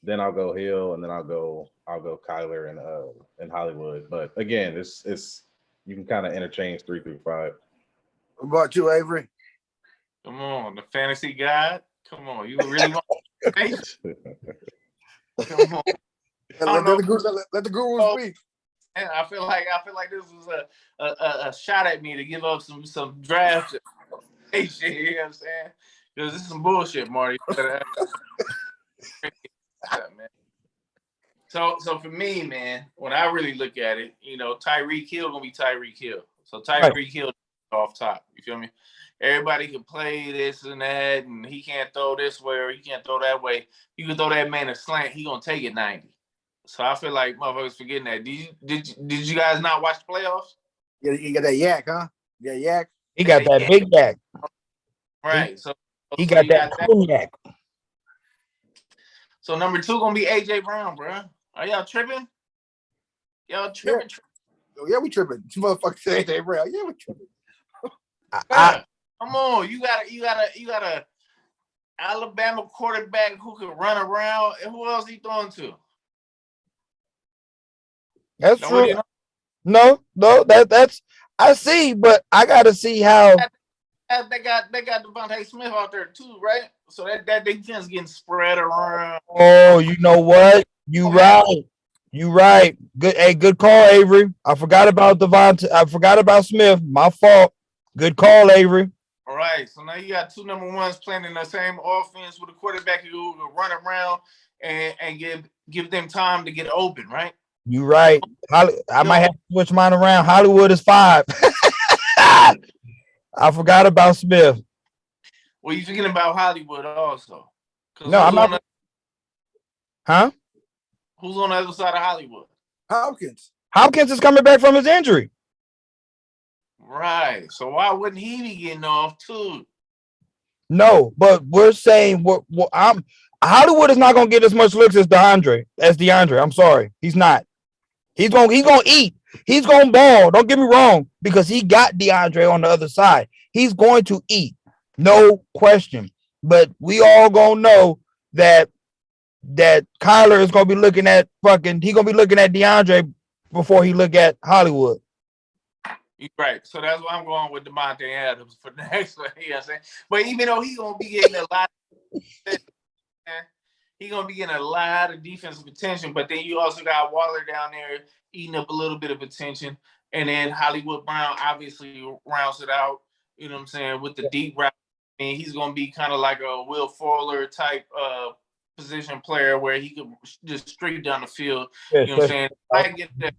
Then I'll go Hill, and then I'll go Kyler and Hollywood. But again, it's you can kind of interchange 3 through 5. What about you, Avery? Come on, the fantasy guy. Come on, you really want? Come on. Let the guru speak. And I feel like this was a shot at me to give up some draft shit. You know what I'm saying? Because this is some bullshit, Marty. So for me, man, when I really look at it, Tyreek Hill gonna be Tyreek Hill. So Tyreek Hill off top. You feel me? Everybody can play this and that, and he can't throw this way or he can't throw that way. You can throw that man a slant, he gonna take it 90. So I feel like motherfuckers forgetting that. Did you guys not watch the playoffs? Yeah, you got that yak, huh? Yeah, yak. He got that big yak. Right. So he got that yak. So number 2 gonna be AJ Brown, bro. Are y'all tripping? Y'all tripping? Yeah, we tripping. This motherfucker say AJ Brown. Yeah, we tripping. Come on, you got a Alabama quarterback who can run around. And who else he throwing to? That's true. No, that's I see, but I gotta see how they got Devontae Smith out there too, right? So that defense getting spread around. Oh, you know what? You right. Good call, Avery. I forgot about Devontae. I forgot about Smith. My fault. Good call, Avery. All right. So now you got 2 number 1s playing in the same offense with a quarterback who will run around and give them time to get open, right? You right. I might have to switch mine around. Hollywood is 5. I forgot about Smith. Well, you forgetting about Hollywood also. No, I'm not. Huh? Who's on the other side of Hollywood? Hopkins. Hopkins is coming back from his injury. Right. So why wouldn't he be getting off too? No, but we're saying Hollywood is not gonna get as much looks as DeAndre. I'm sorry. He's not. He's gonna eat. He's gonna ball. Don't get me wrong, because he got DeAndre on the other side. He's going to eat. No question. But we all gonna know that Kyler is gonna be looking at DeAndre before he look at Hollywood. Right. So that's why I'm going with Devontae Adams for the next one. You know what I'm saying? But even though he's gonna be getting a lot he's gonna be getting a lot of defensive attention, but then you also got Waller down there eating up a little bit of attention. And then Hollywood Brown obviously rounds it out, you know what I'm saying, with the deep route. I mean, he's gonna be kind of like a Will Fuller type position player where he could just straight down the field. You know what I'm saying? I get that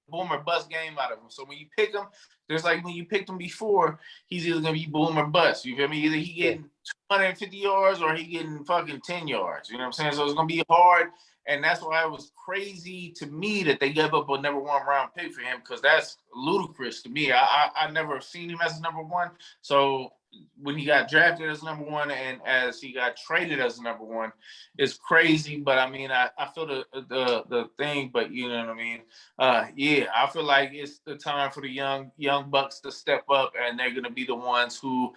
boom or bust game out of him. So when you pick him, just like when you picked him before, he's either gonna be boom or bust. You feel me? Either he getting 250 yards or he getting fucking 10 yards. You know what I'm saying? So it's gonna be hard, and that's why it was crazy to me that they gave up a number 1 round pick for him, because that's ludicrous to me. I never seen him as a number 1. So when he got drafted as number 1 and as he got traded as number 1, it's crazy. But I mean, I feel the thing, but you know what I mean? Yeah, I feel like it's the time for the young bucks to step up, and they're gonna be the ones who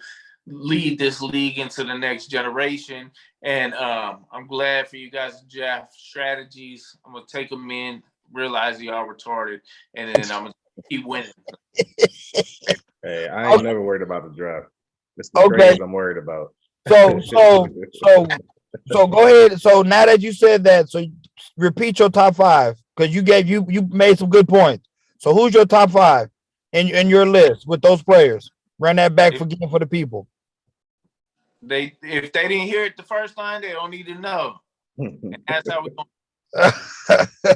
lead this league into the next generation. And I'm glad for you guys to draft strategies. I'm gonna take them in, realize y'all retarded, and then I'm gonna keep winning. Hey, I ain't never worried about the draft. It's the trades I'm worried about. So go ahead. So now that you said that, so repeat your top 5, because you made some good points. So who's your top 5 in your list with those players? Run that back for the people. If they didn't hear it the first time, they don't need to know. And that's how we're going.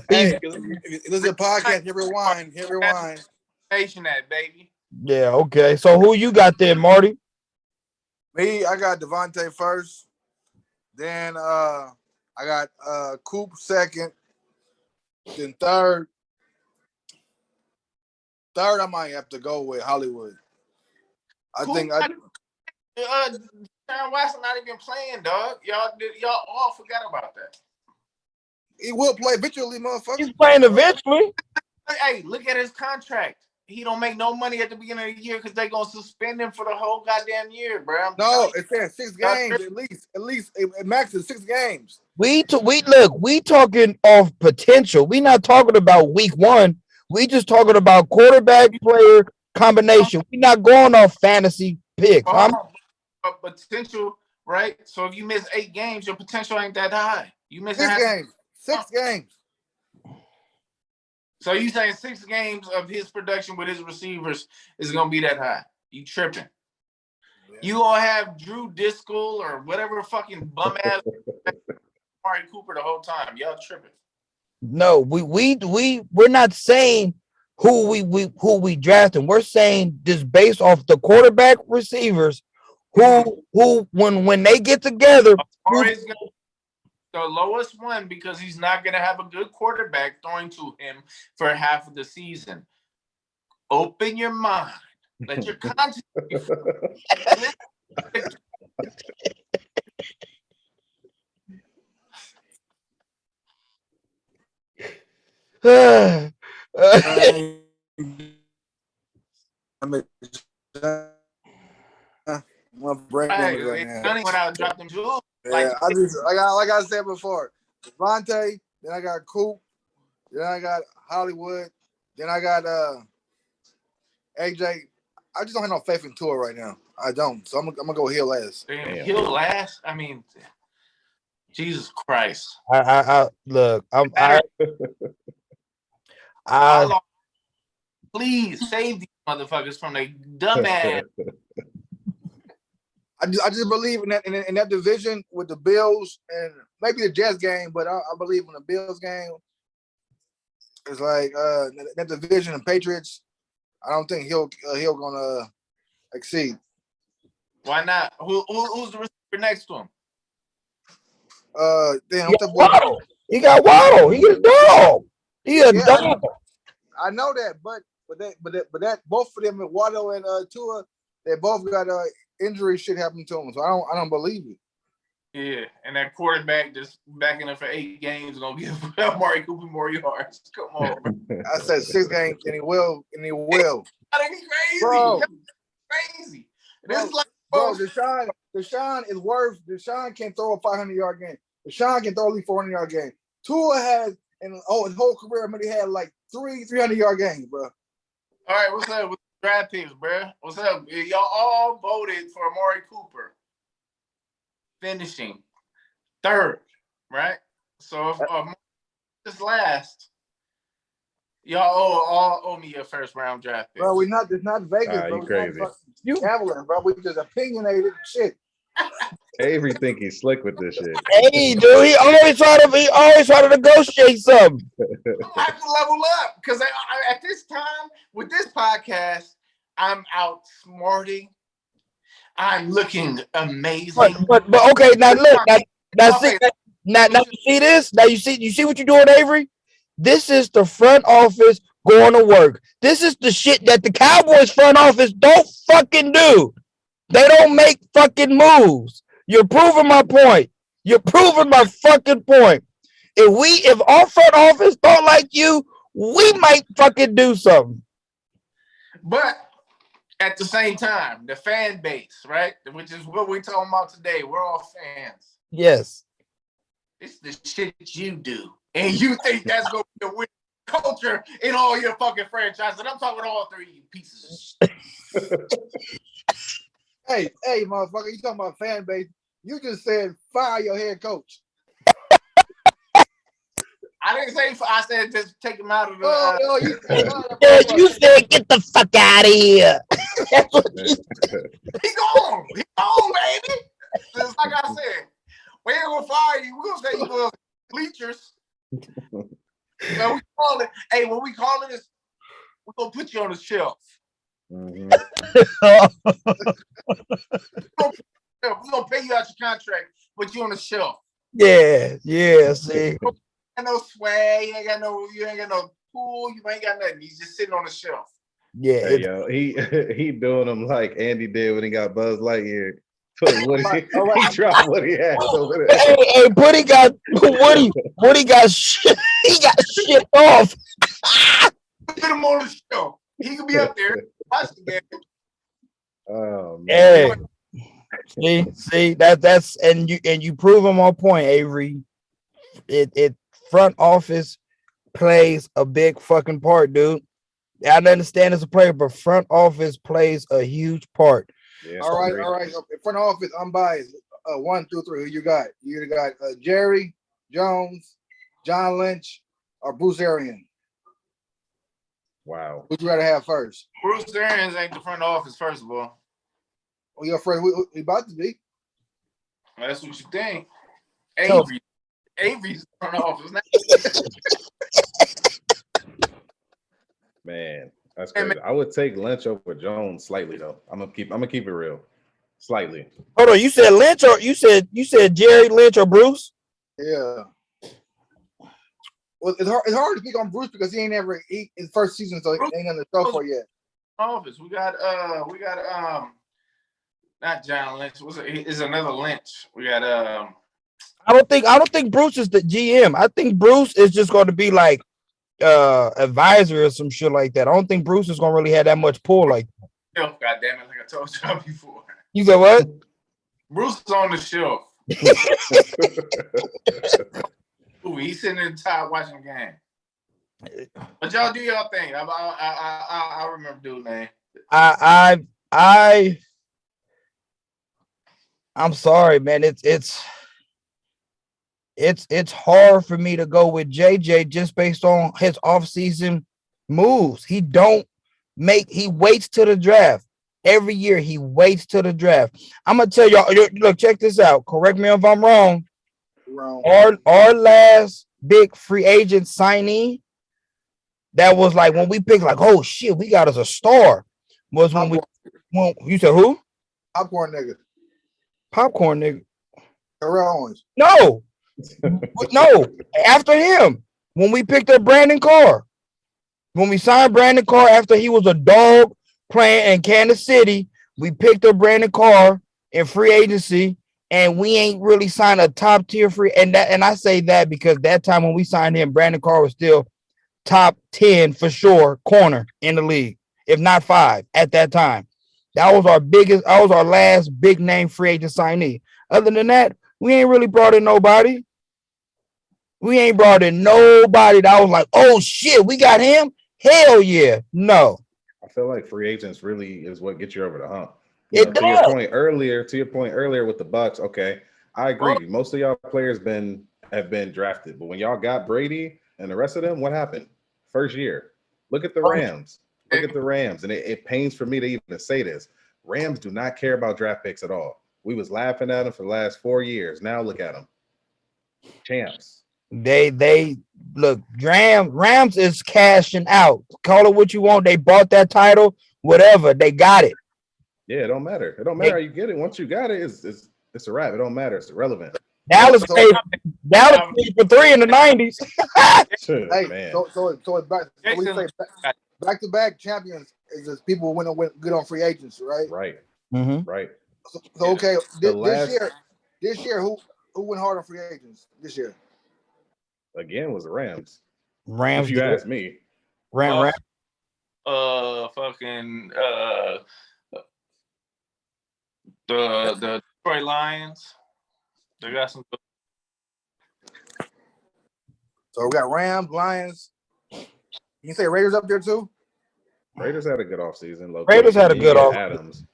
Hey, this is a podcast. Hit rewind. Station that, baby. Yeah, okay. So who you got there, Marty? Me, I got Devontae first. Then I got Coop second. Then third, I might have to go with Hollywood. Sharon Watson not even playing, dog. Y'all all forgot about that. He will play eventually, motherfucker. He's playing eventually. Hey, look at his contract. He don't make no money at the beginning of the year because they're gonna suspend him for the whole goddamn year, bro. No, it says 6 games at least. It maxes 6 games. We talking off potential. We not talking about week 1. We just talking about quarterback player combination. We not going off fantasy picks. Potential, right? So if you miss 8 games, your potential ain't that high. You miss 6 games. 6 games. So you saying 6 games of his production with his receivers is gonna be that high? You tripping? Yeah. You gonna have Drew Diskel or whatever fucking bum ass Amari Cooper the whole time? Y'all tripping? No, we're not saying who we drafting. We're saying just based off the quarterback receivers who when they get together. The lowest one, because he's not going to have a good quarterback throwing to him for half of the season. Open your mind. Let your conscience My brain damage right now. When I dropped them jewels. Yeah, like I said before, Devontae, then I got Coop, then I got Hollywood, then I got AJ. I just don't have no faith in Tua right now. I don't. So I'm gonna go Hill last. Damn, Hill last? I mean, Jesus Christ. Please save these motherfuckers from their dumbass. I just believe in that division with the Bills and maybe the Jets game, but I believe in the Bills game. It's like that division and Patriots. I don't think he'll gonna exceed. Why not? Who's the receiver next to him? Waddle. He got Waddle. He a dog. He a dog. I know that, but that both of them, Waddle and Tua, they both got injury shit happening to them, so I don't believe it. Yeah, and that quarterback just backing up for 8 games gonna give Amari Cooper more yards. Come on, bro. I said 6 games, and he will. That ain't crazy, bro. Crazy. This is like, bro, Deshaun can throw a 500-yard game. Deshaun can throw at least 400-yard game. Tua has and his whole career, I mean, he had like 300-yard games, bro. All right, what's up with draft picks, bro? What's up? Y'all all voted for Amari Cooper, finishing third, right? So if this last, y'all all owe me your first round draft pick. Bro, it's not Vegas, bro. You crazy. You Cavalier, bro. We just opinionated shit. Avery think he's slick with this shit. Hey, dude, he always try to negotiate something. I have to level up because at this time with this podcast, I'm outsmarting. I'm looking amazing. But okay, now look, now you see this? Now you see what you're doing, Avery? This is the front office going to work. This is the shit that the Cowboys front office don't fucking do. They don't make fucking moves. You're proving my point. You're proving my fucking point. If our front office don't like you, we might fucking do something. But at the same time, the fan base, right? Which is what we're talking about today. We're all fans. Yes. It's the shit you do. And you think that's going to be a winning culture in all your fucking franchises. And I'm talking all three of you pieces of shit. Hey, motherfucker, you talking about fan base? You just said fire your head coach. I didn't say. I said just take him out of the. You said get the fuck out of here. That's what you said. He gone, baby. Just like I said, we ain't gonna fire you. We're gonna say you were bleachers. When we call it, when we call it, we're gonna put you on the shelf. Mm-hmm. We're gonna pay you out your contract, put you on the shelf. Yeah, see. You ain't got no swag, you ain't got no pool, you ain't got nothing. He's just sitting on the shelf. Yeah, hey, yo, he doing them like Andy did when he got Buzz Lightyear. He dropped what he had over there. Hey, Woody got shit. He got shit off. Put him on the shelf. He could be up there. Watch the game. Oh man. Hey, see that's and you prove him on point, Avery. It front office plays a big fucking part, dude. I understand as a player, but front office plays a huge part. Yeah, all right. In front office, I'm biased. 1, 2, 3. Who you got? You got Jerry Jones, John Lynch, or Bruce Arians. Wow. Who'd you rather have first? Bruce Arians ain't the front office, first of all. Well, your friend, we about to be. That's what you think. No. Avery's front office. Man, that's crazy. I would take Lynch over Jones slightly though. I'm gonna keep it real. Slightly. Hold on, you said Lynch or you said Jerry Lynch or Bruce? Yeah. Well, it's hard to pick on Bruce because he ain't ever his first season, so he ain't on the show for yet. Office. We got not John Lynch. Is another Lynch. We got I don't think Bruce is the GM. I think Bruce is just going to be like advisor or some shit like that. I don't think Bruce is going to really have that much pull like that. God damn it, like I told y'all before. You said what? Bruce is on the shelf. Ooh, he's sitting in the top watching the game. But y'all do y'all thing. I remember dude name. I'm sorry, man. It's hard for me to go with JJ just based on his offseason moves. He waits till the draft. Every year he waits till the draft. I'm gonna tell y'all, look, check this out. Correct me if I'm wrong. Our last big free agent signee that was like when we picked, like, oh shit, we got us a star. Was when you said who? Popcorn nigga. Popcorn nigga. Terrell Owens. No. After him, when we picked up Brandon Carr, when we signed Brandon Carr after he was a dog playing in Kansas City, we picked up Brandon Carr in free agency, and we ain't really signed a top tier free. And I say that because that time when we signed him, Brandon Carr was still top 10 for sure corner in the league, if not 5 at that time. That was our last big name free agent signee. Other than that, we ain't really brought in nobody. We ain't brought in nobody that was like, oh shit, we got him. Hell yeah, no. I feel like free agents really is what gets you over the hump. It To your does. point earlier with the Bucks, okay, I agree. Most of y'all players have been drafted, but when y'all got Brady and the rest of them, what happened? First year. Look at the Rams. Look at the Rams, and it pains for me to even say this. Rams do not care about draft picks at all. We was laughing at them for the last 4 years. Now look at them, champs. They look. Rams is cashing out. Call it what you want. They bought that title. Whatever. They got it. Yeah, it don't matter. It don't matter how you get it. Once you got it, it's a wrap. It don't matter. It's irrelevant. Dallas paid for 3 in the 90s. Hey, Man. so it's back. So we say back to back champions is just people win good on free agents, right? Right. Mm-hmm. Right. So okay, this year, who went hard on free agents this year? Again, was the Rams. Rams. If you ask me. Rams. The Detroit Lions. They got some. So we got Rams, Lions. You can say Raiders up there too. Raiders had a good offseason. Raiders had a good offseason. Adams.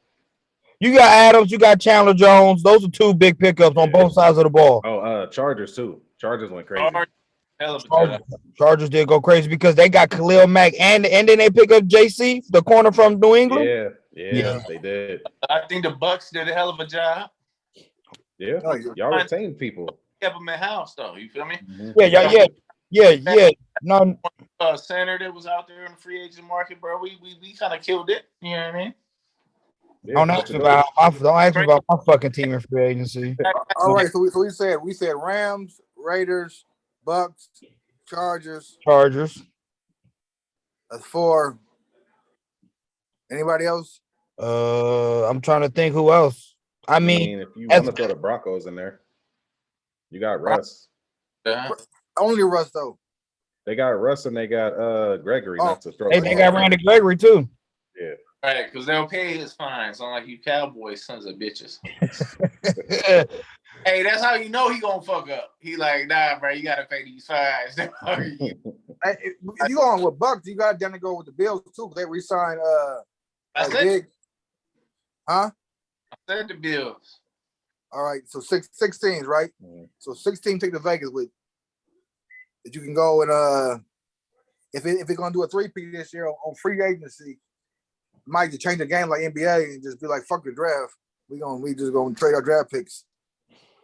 You got Adams. You got Chandler Jones. Those are 2 big pickups on both sides of the ball. Oh, Chargers too. Chargers went crazy. Chargers did go crazy because they got Khalil Mack and then they pick up JC, the corner from New England. Yeah, they did. I think the Bucks did a hell of a job. Yeah, y'all retained people. Kept them in house though. You feel me? Mm-hmm. Yeah. No, center that was out there in the free agent market, bro. We kind of killed it. You know what I mean? Yeah, don't ask me about my fucking team in free agency. All right, so we said Rams, Raiders, Bucks, Chargers. That's 4. Anybody else? I'm trying to think who else. I mean, if you want to throw the Broncos in there, you got Russ. Only Russ though. They got Russ and they got Gregory. Not to throw. They got Randy Gregory too. Yeah. Right, because they'll pay his fines. Unlike you Cowboys, sons of bitches. Hey, that's how you know he gonna fuck up. He like, nah, bro, you gotta pay these fines. If you going with Bucks, you got to go with the Bills too. They re-signed Big. Huh? I said the Bills. All right, so 16, right? Mm-hmm. So 16 take the Vegas with. That you can go and if it's gonna do a 3-peat this year on free agency, might just change the game like NBA and just be like, fuck the draft. We just gonna trade our draft picks.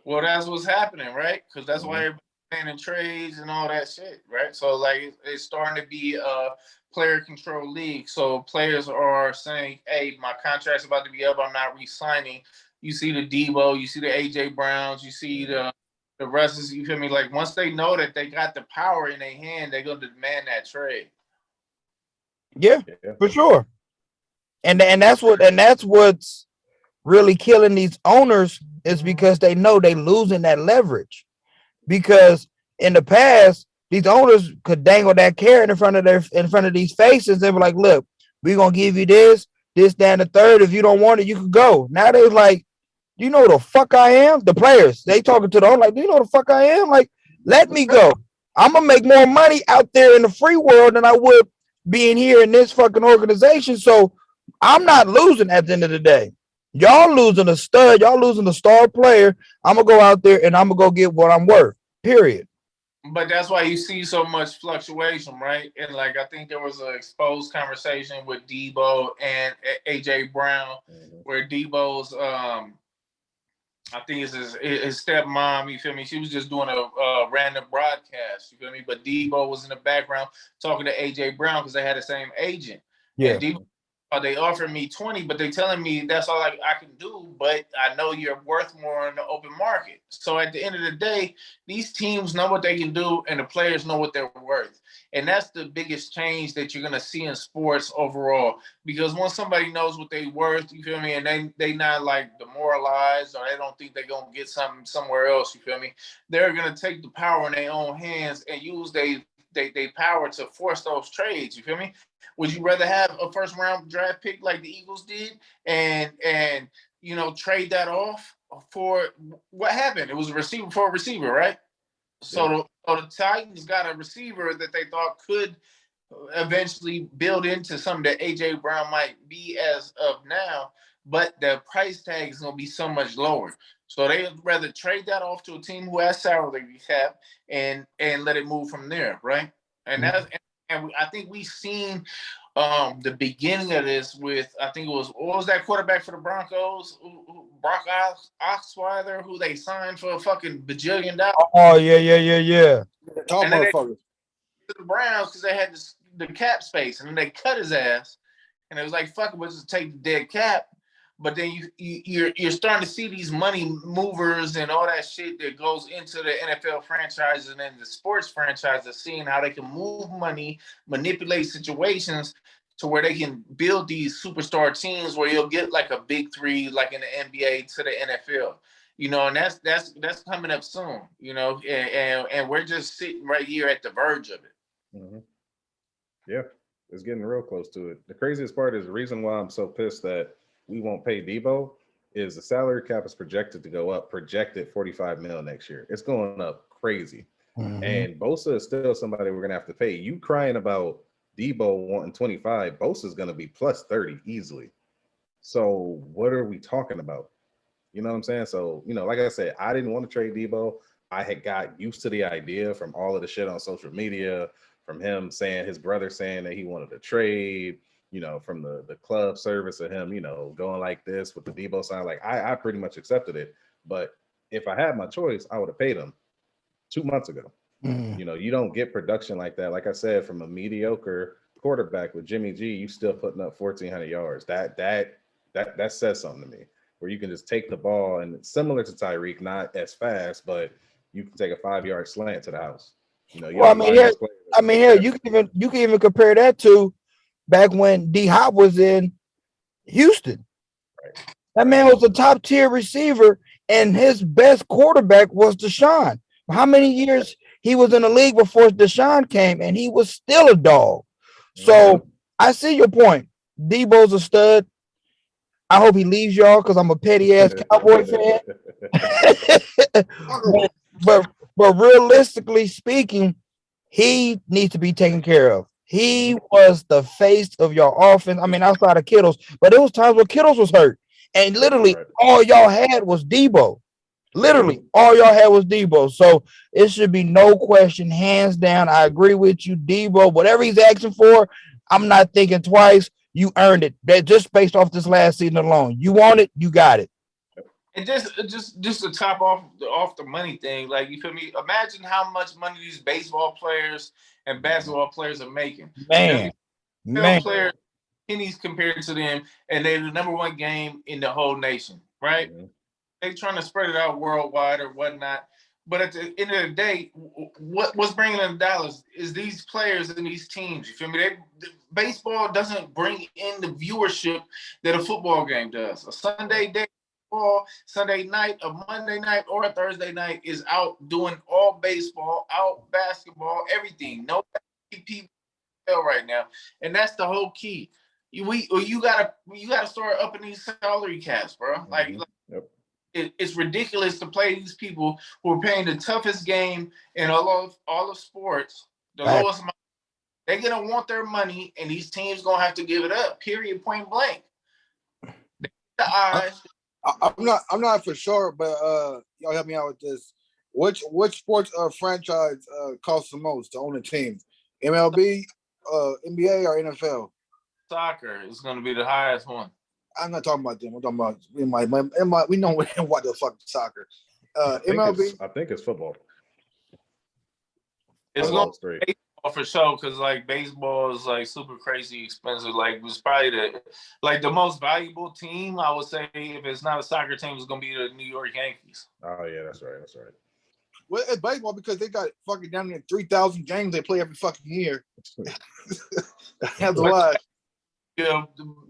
Well, that's what's happening, right? Because that's why everybody's playing in trades and all that shit, right? So like it's starting to be a player control league. So players are saying, hey, my contract's about to be up, I'm not re-signing. You see the Debo, you see the AJ Browns, you see the rest is, you feel me? Like once they know that they got the power in their hand, they're gonna demand that trade. Yeah, for sure. And that's what's really killing these owners is because they know they losing that leverage. Because in the past, these owners could dangle that carrot in front of these faces and be like, look, we're gonna give you this, that, and the third. If you don't want it, you can go. Now they're like, you know the fuck I am? The players, they talking to the owner like, do you know the fuck I am? Like, let me go. I'm gonna make more money out there in the free world than I would being here in this fucking organization. So I'm not losing at the end of the day. Y'all losing a stud, y'all losing a star player. I'm gonna go out there and I'm gonna go get what I'm worth. Period. But that's why you see so much fluctuation, right? And like I think there was an exposed conversation with Debo and AJ Brown, where Debo's I think it's his stepmom, you feel me? She was just doing a random broadcast, you feel me? But Debo was in the background talking to AJ Brown because they had the same agent. Yeah. And Debo, they offered me 20, but they telling me that's all I can do, but I know you're worth more in the open market. So at the end of the day, these teams know what they can do and the players know what they're worth. And that's the biggest change that you're going to see in sports overall. Because once somebody knows what they're worth, you feel me, and they not like demoralized or they don't think they're going to get something somewhere else, you feel me, they're going to take the power in their own hands and use they power to force those trades, you feel me? Would you rather have a first round draft pick like the Eagles did and you know trade that off for what happened? It was a receiver for a receiver, right? So the Titans got a receiver that they thought could eventually build into something that AJ Brown might be as of now, but the price tag is going to be so much lower. So they'd rather trade that off to a team who has salary cap and let it move from there, right? And that's I think we've seen the beginning of this with, I think it was, what was that quarterback for the Broncos? Brock Osweiler, who they signed for a fucking bajillion dollars. Oh, yeah. Tall And then motherfucker. to the Browns because they had the cap space, and then they cut his ass, and it was like, fuck it, we'll just take the dead cap. But then you're starting to see these money movers and all that shit that goes into the NFL franchises and then the sports franchises, seeing how they can move money, manipulate situations to where they can build these superstar teams where you'll get like a big three, like in the NBA to the NFL. And that's coming up soon, and we're just sitting right here at the verge of it. Mm-hmm. Yeah, it's getting real close to it. The craziest part is the reason why I'm so pissed that we won't pay Debo is the salary cap is projected to go up, projected $45 million next year. It's going up crazy. Mm-hmm. And Bosa is still somebody we're going to have to pay. You crying about Debo wanting 25, Bosa is going to be plus 30 easily. So what are we talking about? You know what I'm saying? So, like I said, I didn't want to trade Debo. I had got used to the idea from all of the shit on social media, from him saying, his brother saying that he wanted to trade, from the club service of him, going like this with the Debo sign. Like, I pretty much accepted it. But if I had my choice, I would have paid him 2 months ago. Mm-hmm. You don't get production like that. Like I said, from a mediocre quarterback with Jimmy G, you still putting up 1,400 yards. That says something to me, where you can just take the ball, and it's similar to Tyreek, not as fast, but you can take a 5-yard slant to the house. You can even compare that to back when D Hop was in Houston. Right. That man was a top tier receiver, and his best quarterback was Deshaun. How many years he was in the league before Deshaun came, and he was still a dog. So I see your point. Debo's a stud. I hope he leaves y'all because I'm a petty ass Cowboy fan. but realistically speaking, he needs to be taken care of. He was the face of your offense. I mean, outside of Kittles, but it was times where Kittles was hurt, and literally all y'all had was Debo. Literally all y'all had was Debo. So it should be no question, hands down. I agree with you, Debo. Whatever he's asking for, I'm not thinking twice. You earned it. That just based off this last season alone. You want it, you got it. And just to top off the money thing, like, you feel me? Imagine how much money these baseball players and basketball players are making. Man. Players, pennies compared to them, and they're the number one game in the whole nation, right? Mm-hmm. They're trying to spread it out worldwide or whatnot. But at the end of the day, what's bringing them dollars is these players and these teams. You feel me? Baseball doesn't bring in the viewership that a football game does. A Sunday day football, Sunday night, a Monday night, or a Thursday night is out doing all baseball, out basketball, everything. No people right now, and that's the whole key. You gotta start upping these salary caps, bro. Mm-hmm. It's ridiculous to play these people who are paying the toughest game in all of sports, the lowest amount. They're gonna want their money, and these teams gonna have to give it up. Period. Point blank. The eyes. I'm not for sure, but y'all help me out with this. Which sports franchise costs the most to own a team? MLB, NBA, or NFL? Soccer is gonna be the highest one. I'm not talking about them. I'm talking about we know what the fuck soccer. MLB. I think it's football. It's going to be baseball for sure, because like baseball is like super crazy expensive. Like, it was probably the most valuable team, I would say, if it's not a soccer team, is going to be the New York Yankees. Oh yeah, that's right. Well, it's baseball because they got fucking down there 3,000 games they play every fucking year. That's a lot.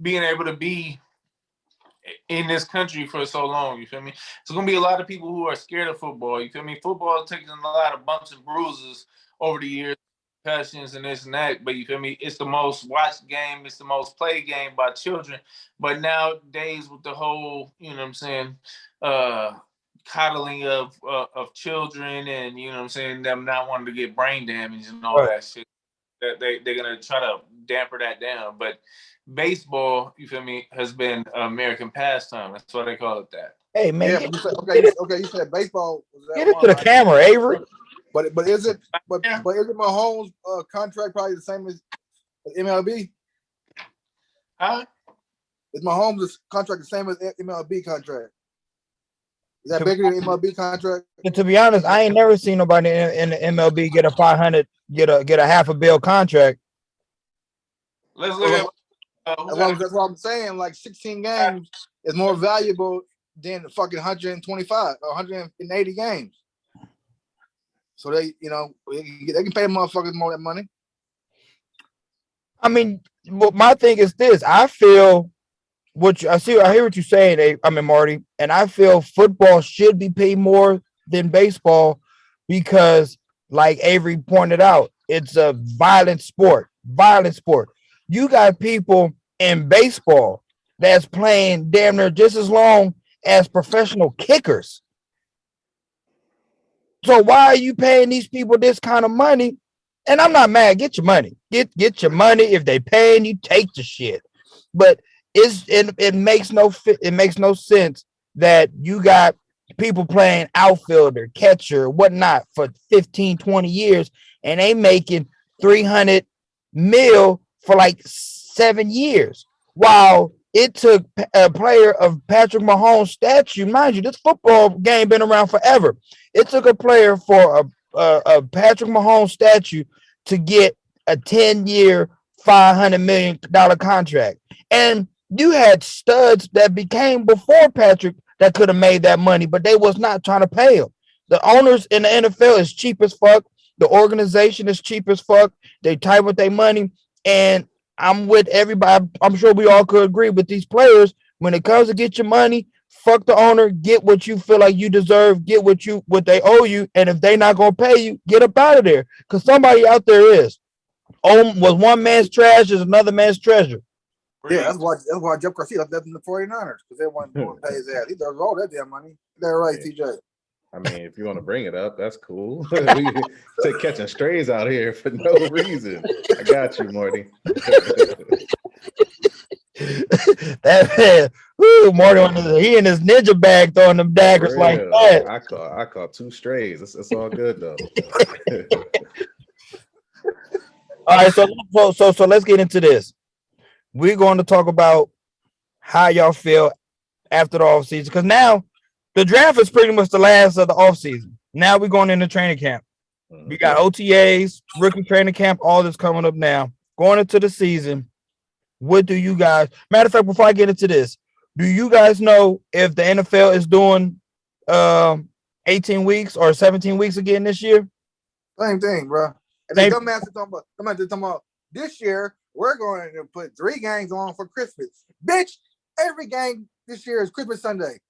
Being able to be in this country for so long, you feel me? It's going to be a lot of people who are scared of football, you feel me? Football is taking a lot of bumps and bruises over the years, concussions and this and that, but you feel me? It's the most watched game, it's the most played game by children. But nowadays with the whole, you know what I'm saying, coddling of children, and you know what I'm saying, them not wanting to get brain damage and all that shit. That they're gonna try to damper that down. But baseball, you feel me, has been American pastime. That's why they call it that. Hey man, yeah, you said baseball. Get into the camera, Avery. But is it Mahomes' contract probably the same as MLB? Huh? Is Mahomes' contract the same as MLB contract? Is that bigger than MLB contract? To be honest, I ain't never seen nobody in the MLB get a 500, get a $500 million contract. Let's look at. That's what I'm saying. Like 16 games is more valuable than the fucking 125 or 180 games. So they can pay motherfuckers more than money. I mean, my thing is this. I feel I hear what you're saying, Marty, and I feel football should be paid more than baseball because, like Avery pointed out, it's a violent sport. You got people in baseball that's playing damn near just as long as professional kickers. So why are you paying these people this kind of money? And I'm not mad. Get your money. Get your money. If they paying you, take the shit. But it makes no sense that you got people playing outfielder, catcher, whatnot for 15, 20 years, and they making 300 mil for like 7 years. While it took a player of Patrick Mahomes' statue, mind you, this football game been around forever. It took a player for a Patrick Mahomes statue to get a 10-year, $500 million contract. And you had studs that became before Patrick that could have made that money, but they was not trying to pay him. The owners in the NFL is cheap as fuck. The organization is cheap as fuck. They tight with their money. And I'm with everybody. I'm sure we all could agree with these players. When it comes to get your money, fuck the owner, get what you feel like you deserve, get what they owe you. And if they not going to pay you, get up out of there. Because somebody out there is. Was one man's trash is another man's treasure. Yeah, that's why Jeff Garcia left in the 49ers because they wanted to pay his ass. He does all that damn money. They're right, TJ. I mean, if you want to bring it up, that's cool. We take catching strays out here for no reason. I got you, Marty. That man, Marty, he in his ninja bag throwing them daggers like that. I caught 2 strays. It's all good though. All right, so let's get into this. We're going to talk about how y'all feel after the offseason, because now the draft is pretty much the last of the offseason. Now we're going into training camp. We got OTAs, rookie training camp, all this coming up now. Going into the season, what do you guys, matter of fact, before I get into this, do you guys know if the NFL is doing 18 weeks or 17 weeks again this year? Same thing, bro. And they dumbass talking about this year, we're going to put 3 games on for Christmas. Bitch, every game this year is Christmas Sunday.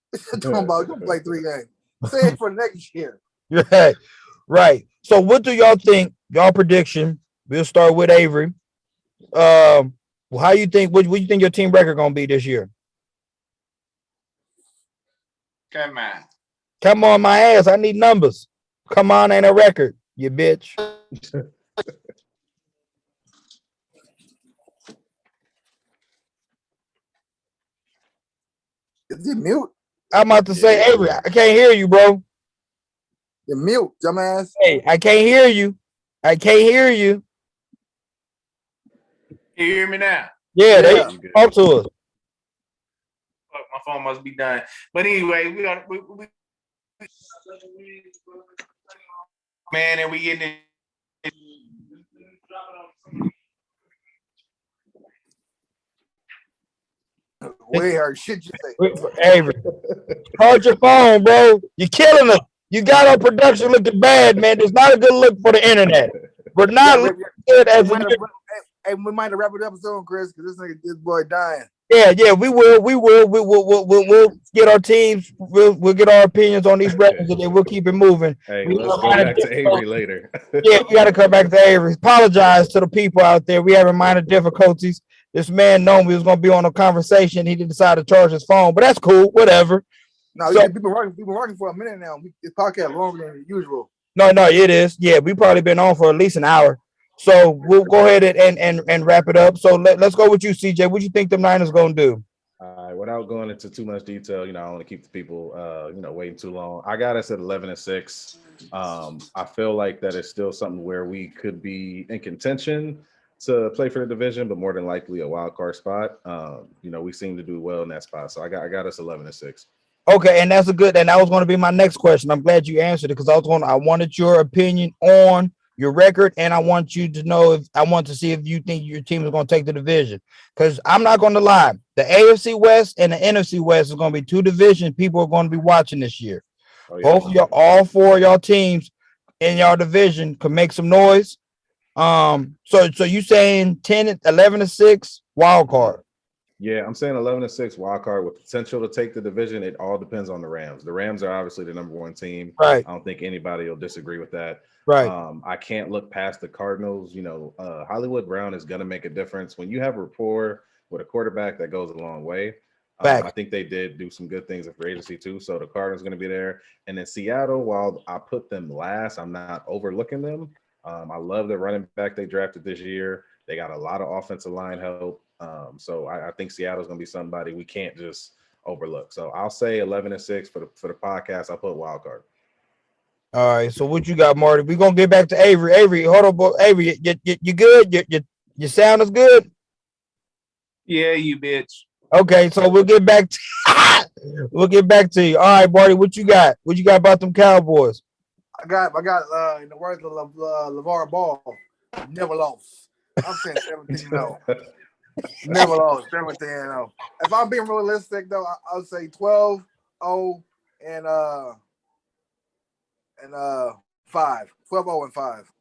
Talking about you play 3 games. Say it for next year. Right. So what do y'all think? Y'all prediction? We'll start with Avery. How you think? What you think your team record gonna be this year? Come on, my ass. I need numbers. Come on, ain't a record, you bitch. Is it mute? I'm about to say, Avery, I can't hear you, bro. You're mute, dumbass. Hey, I can't hear you. Can you hear me now? Yeah. They talk to us. Fuck, my phone must be dying. But anyway, we man, and we getting it. Where shit you say? Avery, charge your phone, bro. You're killing us. You got our production looking bad, man. It's not a good look for the internet. We're not looking good as Hey, we might have wrapped it up soon, Chris, because this boy dying. Yeah, we will. We'll get our teams. We'll get our opinions on these records, and then we'll keep it moving. Hey, let's go back to Avery later. Yeah, we got to come back to Avery. Apologize to the people out there. We having minor difficulties. This man known we was going to be on a conversation. He decided to charge his phone, but that's cool. Whatever. No, So we've been working for a minute now. This podcast longer than usual. no, it is. Yeah, we probably been on for at least an hour. So we'll go ahead and wrap it up. So let's go with you, CJ. What you think the Niners gonna do? Without going into too much detail, I don't want to keep the people, waiting too long. I got us at 11-6. I feel like that is still something where we could be in contention to play for the division, but more than likely a wild card spot. We seem to do well in that spot, so I got us 11-6. Okay, and that's a good. And that was going to be my next question. I'm glad you answered it because I wanted your opinion on your record, and I want you to know if I want to see if you think your team is going to take the division. Because I'm not going to lie, the AFC West and the NFC West is going to be two divisions people are going to be watching this year. Oh, yeah. Both of y'all, all four of y'all teams in y'all division could make some noise. So you saying 11-6 wild card? Yeah, I'm saying 11-6 wild card with potential to take the division. It all depends on the Rams. The Rams are obviously the number one team. Right. I don't think anybody will disagree with that. Right. I can't look past the Cardinals. Hollywood Brown is going to make a difference. When you have rapport with a quarterback, that goes a long way. I think they did do some good things in free agency too. So the Cardinals going to be there. And then Seattle, while I put them last, I'm not overlooking them. I love the running back they drafted this year. They got a lot of offensive line help. So I think Seattle's going to be somebody we can't just overlook. So I'll say 11-6 for the podcast. I'll put wild card. All right. So what you got, Marty? We're going to get back to Avery. Avery, hold on, boy. Avery, you good? Your sound is good? Yeah, you bitch. Okay, so we'll get back to you. All right, Marty, what you got? What you got about them Cowboys? I got in the words of LeVar Ball, never lost. I'm saying 17-0. Never lost. 17-0. If I'm being realistic though, I'll say 12-0 and 5. 12-0 and 5.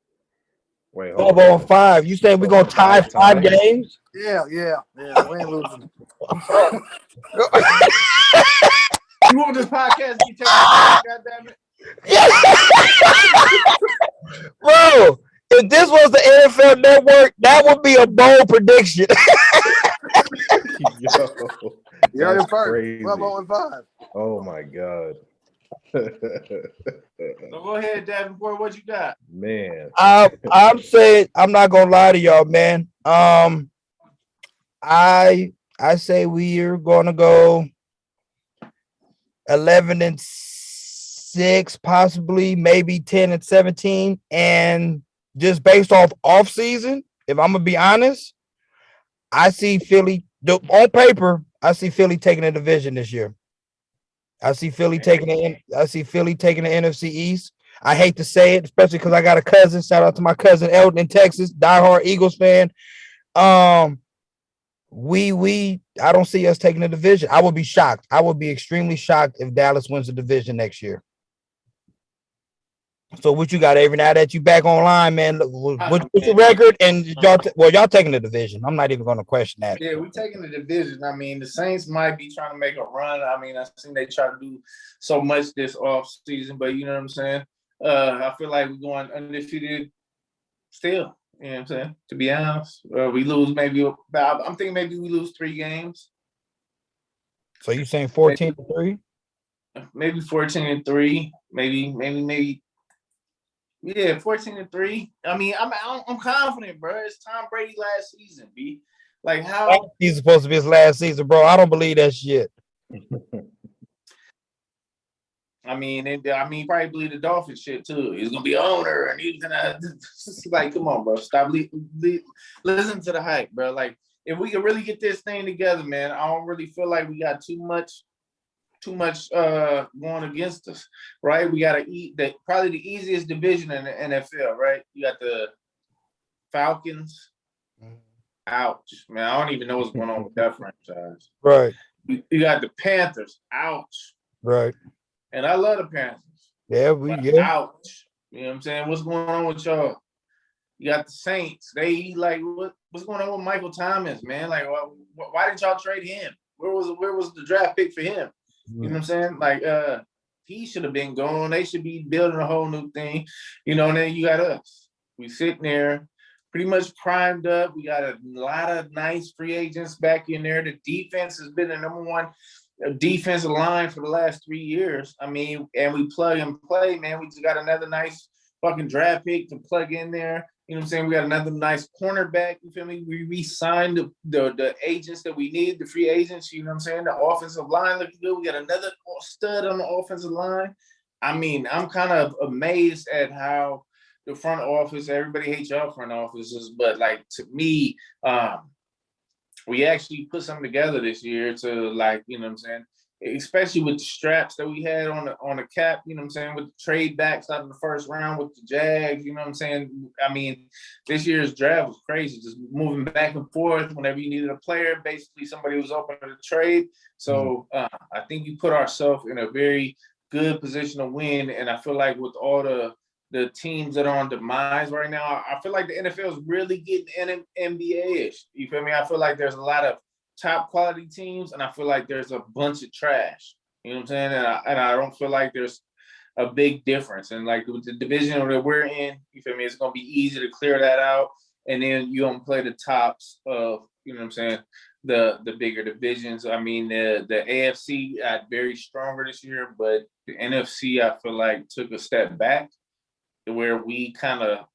Wait, 12-0 and 5. You saying we're gonna tie 5 games? Yeah. We ain't losing. You want this podcast to be taken? God damn it. Bro, if this was the NFL Network, that would be a bold prediction. Yo, that's crazy. 12-0 and 5. Oh my God. So go ahead, Davenport. What you got? Man. I'm saying I'm not gonna lie to y'all, man. I say we are gonna go 11-6, possibly maybe 10-17, and just based off season, if I'm gonna be honest, I see Philly on paper. I see Philly taking the division this year. I see Philly taking the NFC East. I hate to say it, especially because I got a cousin. Shout out to my cousin Elton in Texas, diehard Eagles fan. I don't see us taking the division. I would be shocked. I would be extremely shocked if Dallas wins the division next year. So what you got, Avery? Now that you back online, man, what's your record? And y'all taking the division. I'm not even going to question that. Yeah, we're taking the division. I mean, the Saints might be trying to make a run. I mean, I think they try to do so much this off season, but you know what I'm saying? I feel like we're going undefeated still. You know what I'm saying? To be honest, we lose I'm thinking maybe we lose 3 games. So you saying 14-3? Maybe 14-3. Maybe. Yeah, 14-3. I mean, I'm confident, bro. It's Tom Brady last season, B. Like how he's supposed to be his last season, bro. I don't believe that shit. I mean, probably believe the Dolphins shit too. He's gonna be owner, and he's gonna like, come on, bro. Stop listen to the hype, bro. Like, if we can really get this thing together, man, I don't really feel like we got too much going against us, right? We gotta eat probably the easiest division in the NFL, right? You got the Falcons. Ouch, man. I don't even know what's going on with that franchise. Right. You got the Panthers. Ouch. Right. And I love the Panthers. Yeah, ouch. You know what I'm saying? What's going on with y'all? You got the Saints. They like what's going on with Michael Thomas, man? Like, why didn't y'all trade him? Where was the draft pick for him? You know what I'm saying? Like, he should have been gone. They should be building a whole new thing. You know, and then you got us. We sitting there pretty much primed up. We got a lot of nice free agents back in there. The defense has been the number one defensive line for the last 3 years. I mean, and we plug and play, man. We just got another nice fucking draft pick to plug in there. You know what I'm saying? We got another nice cornerback. You feel me? We re-signed the agents that we need, the free agents. You know what I'm saying? The offensive line looking good. We got another stud on the offensive line. I mean, I'm kind of amazed at how the front office, everybody hates y'all front offices, but like to me, we actually put something together this year to like, you know what I'm saying, especially with the straps that we had on the cap, you know what I'm saying, with the trade backs out of the first round with the Jags, you know what I'm saying? I mean, this year's draft was crazy, just moving back and forth whenever you needed a player, basically somebody was open to trade. So I think you put ourselves in a very good position to win, and I feel like with all the teams that are on demise right now, I feel like the NFL is really getting NBA-ish. You feel me? I feel like there's a lot of top quality teams, and I feel like there's a bunch of trash. You know what I'm saying? And I don't feel like there's a big difference. And like with the division that we're in, you feel me? It's gonna be easy to clear that out, and then you don't play the tops of, you know what I'm saying, the bigger divisions. I mean, the AFC got very stronger this year, but the NFC I feel like took a step back, where we kind of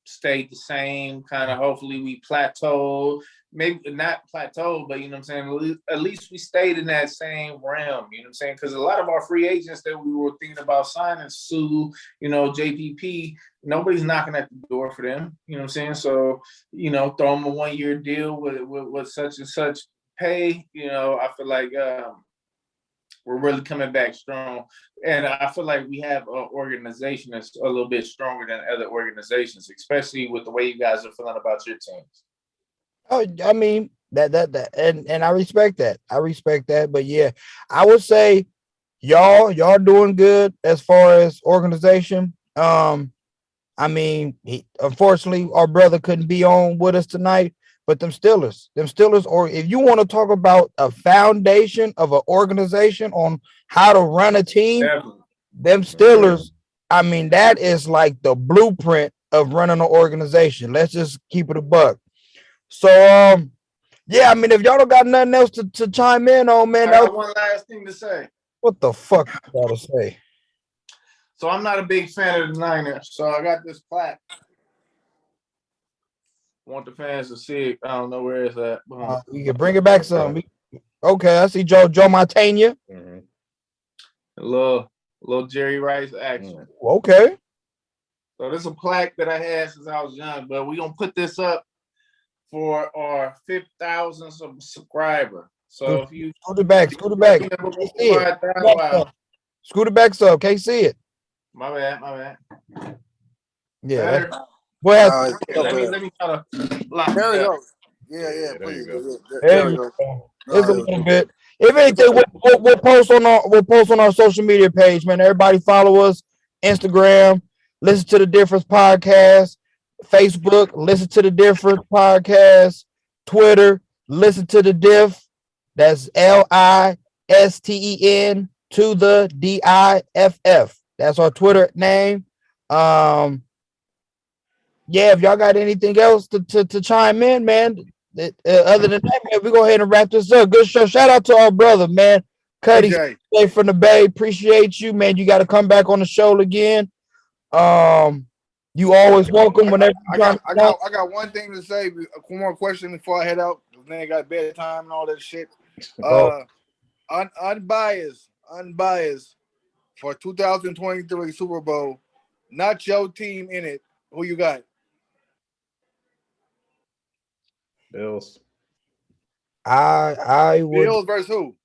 stayed the same, kind of hopefully we plateaued, maybe not plateaued, but you know what I'm saying, at least we stayed in that same realm, you know what I'm saying, because a lot of our free agents that we were thinking about signing, Sue, you know, JPP, nobody's knocking at the door for them, you know what I'm saying, so, you know, throw them a 1-year deal with such and such pay, you know, I feel like we're really coming back strong. And I feel like we have an organization that's a little bit stronger than other organizations, especially with the way you guys are feeling about your teams. Oh, I mean, that and I respect that. I respect that. But yeah, I would say y'all doing good as far as organization. I mean, unfortunately, our brother couldn't be on with us tonight. But them Steelers, or if you want to talk about a foundation of an organization on how to run a team, Definitely. them Steelers, I mean, that is like the blueprint of running an organization. Let's just keep it a buck. So, yeah, I mean, if y'all don't got nothing else to chime in on, man, I got one last thing to say. What the fuck you gotta say? So I'm not a big fan of the Niners, so I got this plaque. Want the fans to see it. I don't know where it's at. You can bring it back some. Okay, I see Joe Montaigne. Mm-hmm. A little Jerry Rice action. Okay. So this is a plaque that I had since I was young, but we're gonna put this up for our 5,000th subscriber. So if you scoot it back. Scoot it back so can't see it. My bad. Yeah. Well, let me try to lock there we it go. up. Yeah, please. There we go. It's a little bit. If anything, we'll post on our social media page, man. Everybody follow us, Instagram, listen to the Difference Podcast, Facebook, listen to the Difference Podcast, Twitter, listen to the Diff. That's LISTEN to the DIFF. That's our Twitter name. Yeah, if y'all got anything else to chime in, man. Other than that, man, we go ahead and wrap this up. Good show. Shout out to our brother, man. Cuddy from the Bay. Appreciate you, man. You got to come back on the show again. You always welcome whenever I got one thing to say. One more question before I head out. Then I got bedtime and all that shit. Unbiased for 2023 Super Bowl. Not your team in it. Who you got? Bills. I would. Bills versus who?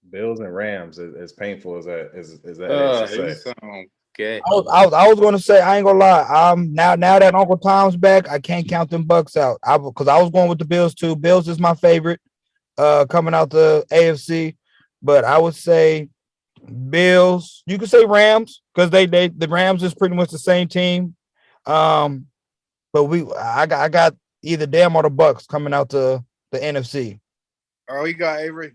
Bills and Rams. As painful as that is to say. Okay. I was going to say, I ain't gonna lie. Now that Uncle Tom's back, I can't count them Bucks out. Because I was going with the Bills too. Bills is my favorite. Coming out the AFC, but I would say Bills. You could say Rams because the Rams is pretty much the same team. But I got either them or the Bucks coming out to the NFC. Oh, you got Avery.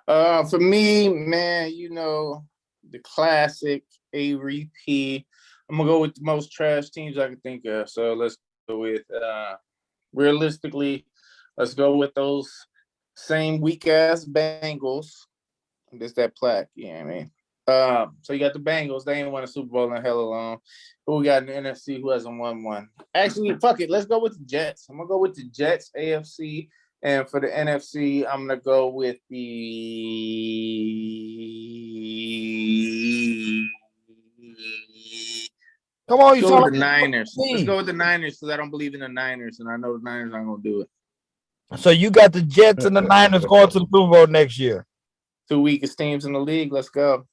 For me, man, you know, the classic Avery P. I'm gonna go with the most trash teams I can think of. So let's go with realistically, let's go with those Same weak ass Bengals. Just that plaque, you know what I mean? So you got the Bengals. They ain't won a Super Bowl in hella long. Who we got in the NFC who hasn't won one? Actually, fuck it. Let's go with the Jets. I'm gonna go with the Jets, AFC. And for the NFC, I'm gonna go with the Come on, you go sound with like the Niners. me. Let's go with the Niners because I don't believe in the Niners, and I know the Niners aren't gonna do it. So you got the Jets and the Niners going to the Super Bowl next year. 2 weakest teams in the league. Let's go.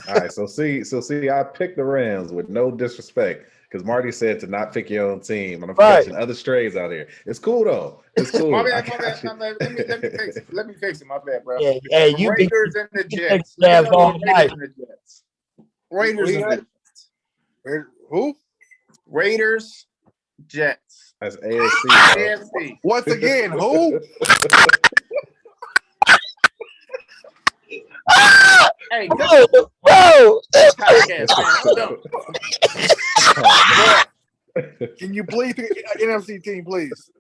All right, so see, I picked the Rams with no disrespect because Marty said to not pick your own team, and I'm catching other strays out here. It's cool though. It's cool. My bad. Let me fix it. My bad, bro. Yeah, you Raiders and the Jets. all night. Raiders and the Jets. Who? Raiders, Jets. That's AFC. AFC. Once again, who? Hey, bro. Can you please pick an NFC team, please?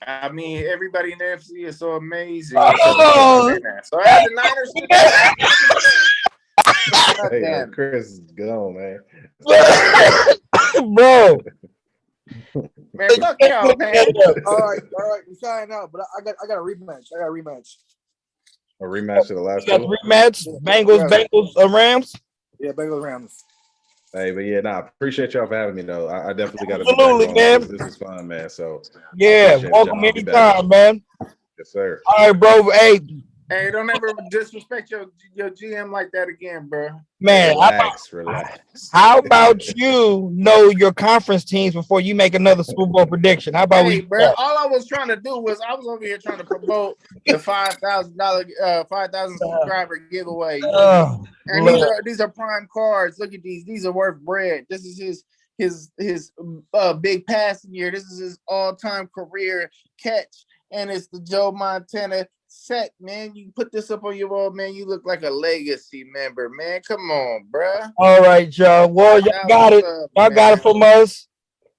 I mean, everybody in the NFC is so amazing. Oh. So I had the Niners. Hey, Chris is gone, man. Bro. Man, fuck y'all, man. All right. We signing out, but I got a rematch. A rematch of the last You got two. rematch. Bengals, Rams. Yeah, Bengals Rams. Hey, but yeah, appreciate y'all for having me though. I definitely got to be Absolutely, back on. man. This was fun, man. So Yeah, welcome anytime, man. Yes, sir. All right, bro. Hey, don't ever disrespect your GM like that again, bro. Man, Relax. How about you know your conference teams before you make another Super Bowl prediction? How about we? Bro, all I was trying to do was I was over here trying to promote the $5,000 subscriber giveaway. And these are prime cards. Look at these. These are worth bread. This is his big passing year. This is his all-time career catch, and it's the Joe Montana set, man. You put this up on your wall, man. You look like a legacy member, man. Come on, bruh. All right, y'all. Well, y'all got it. Y'all got it from us.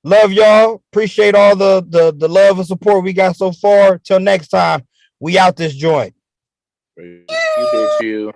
Love y'all. Appreciate all the love and support we got so far. Till next time, we out this joint. You bitch, you.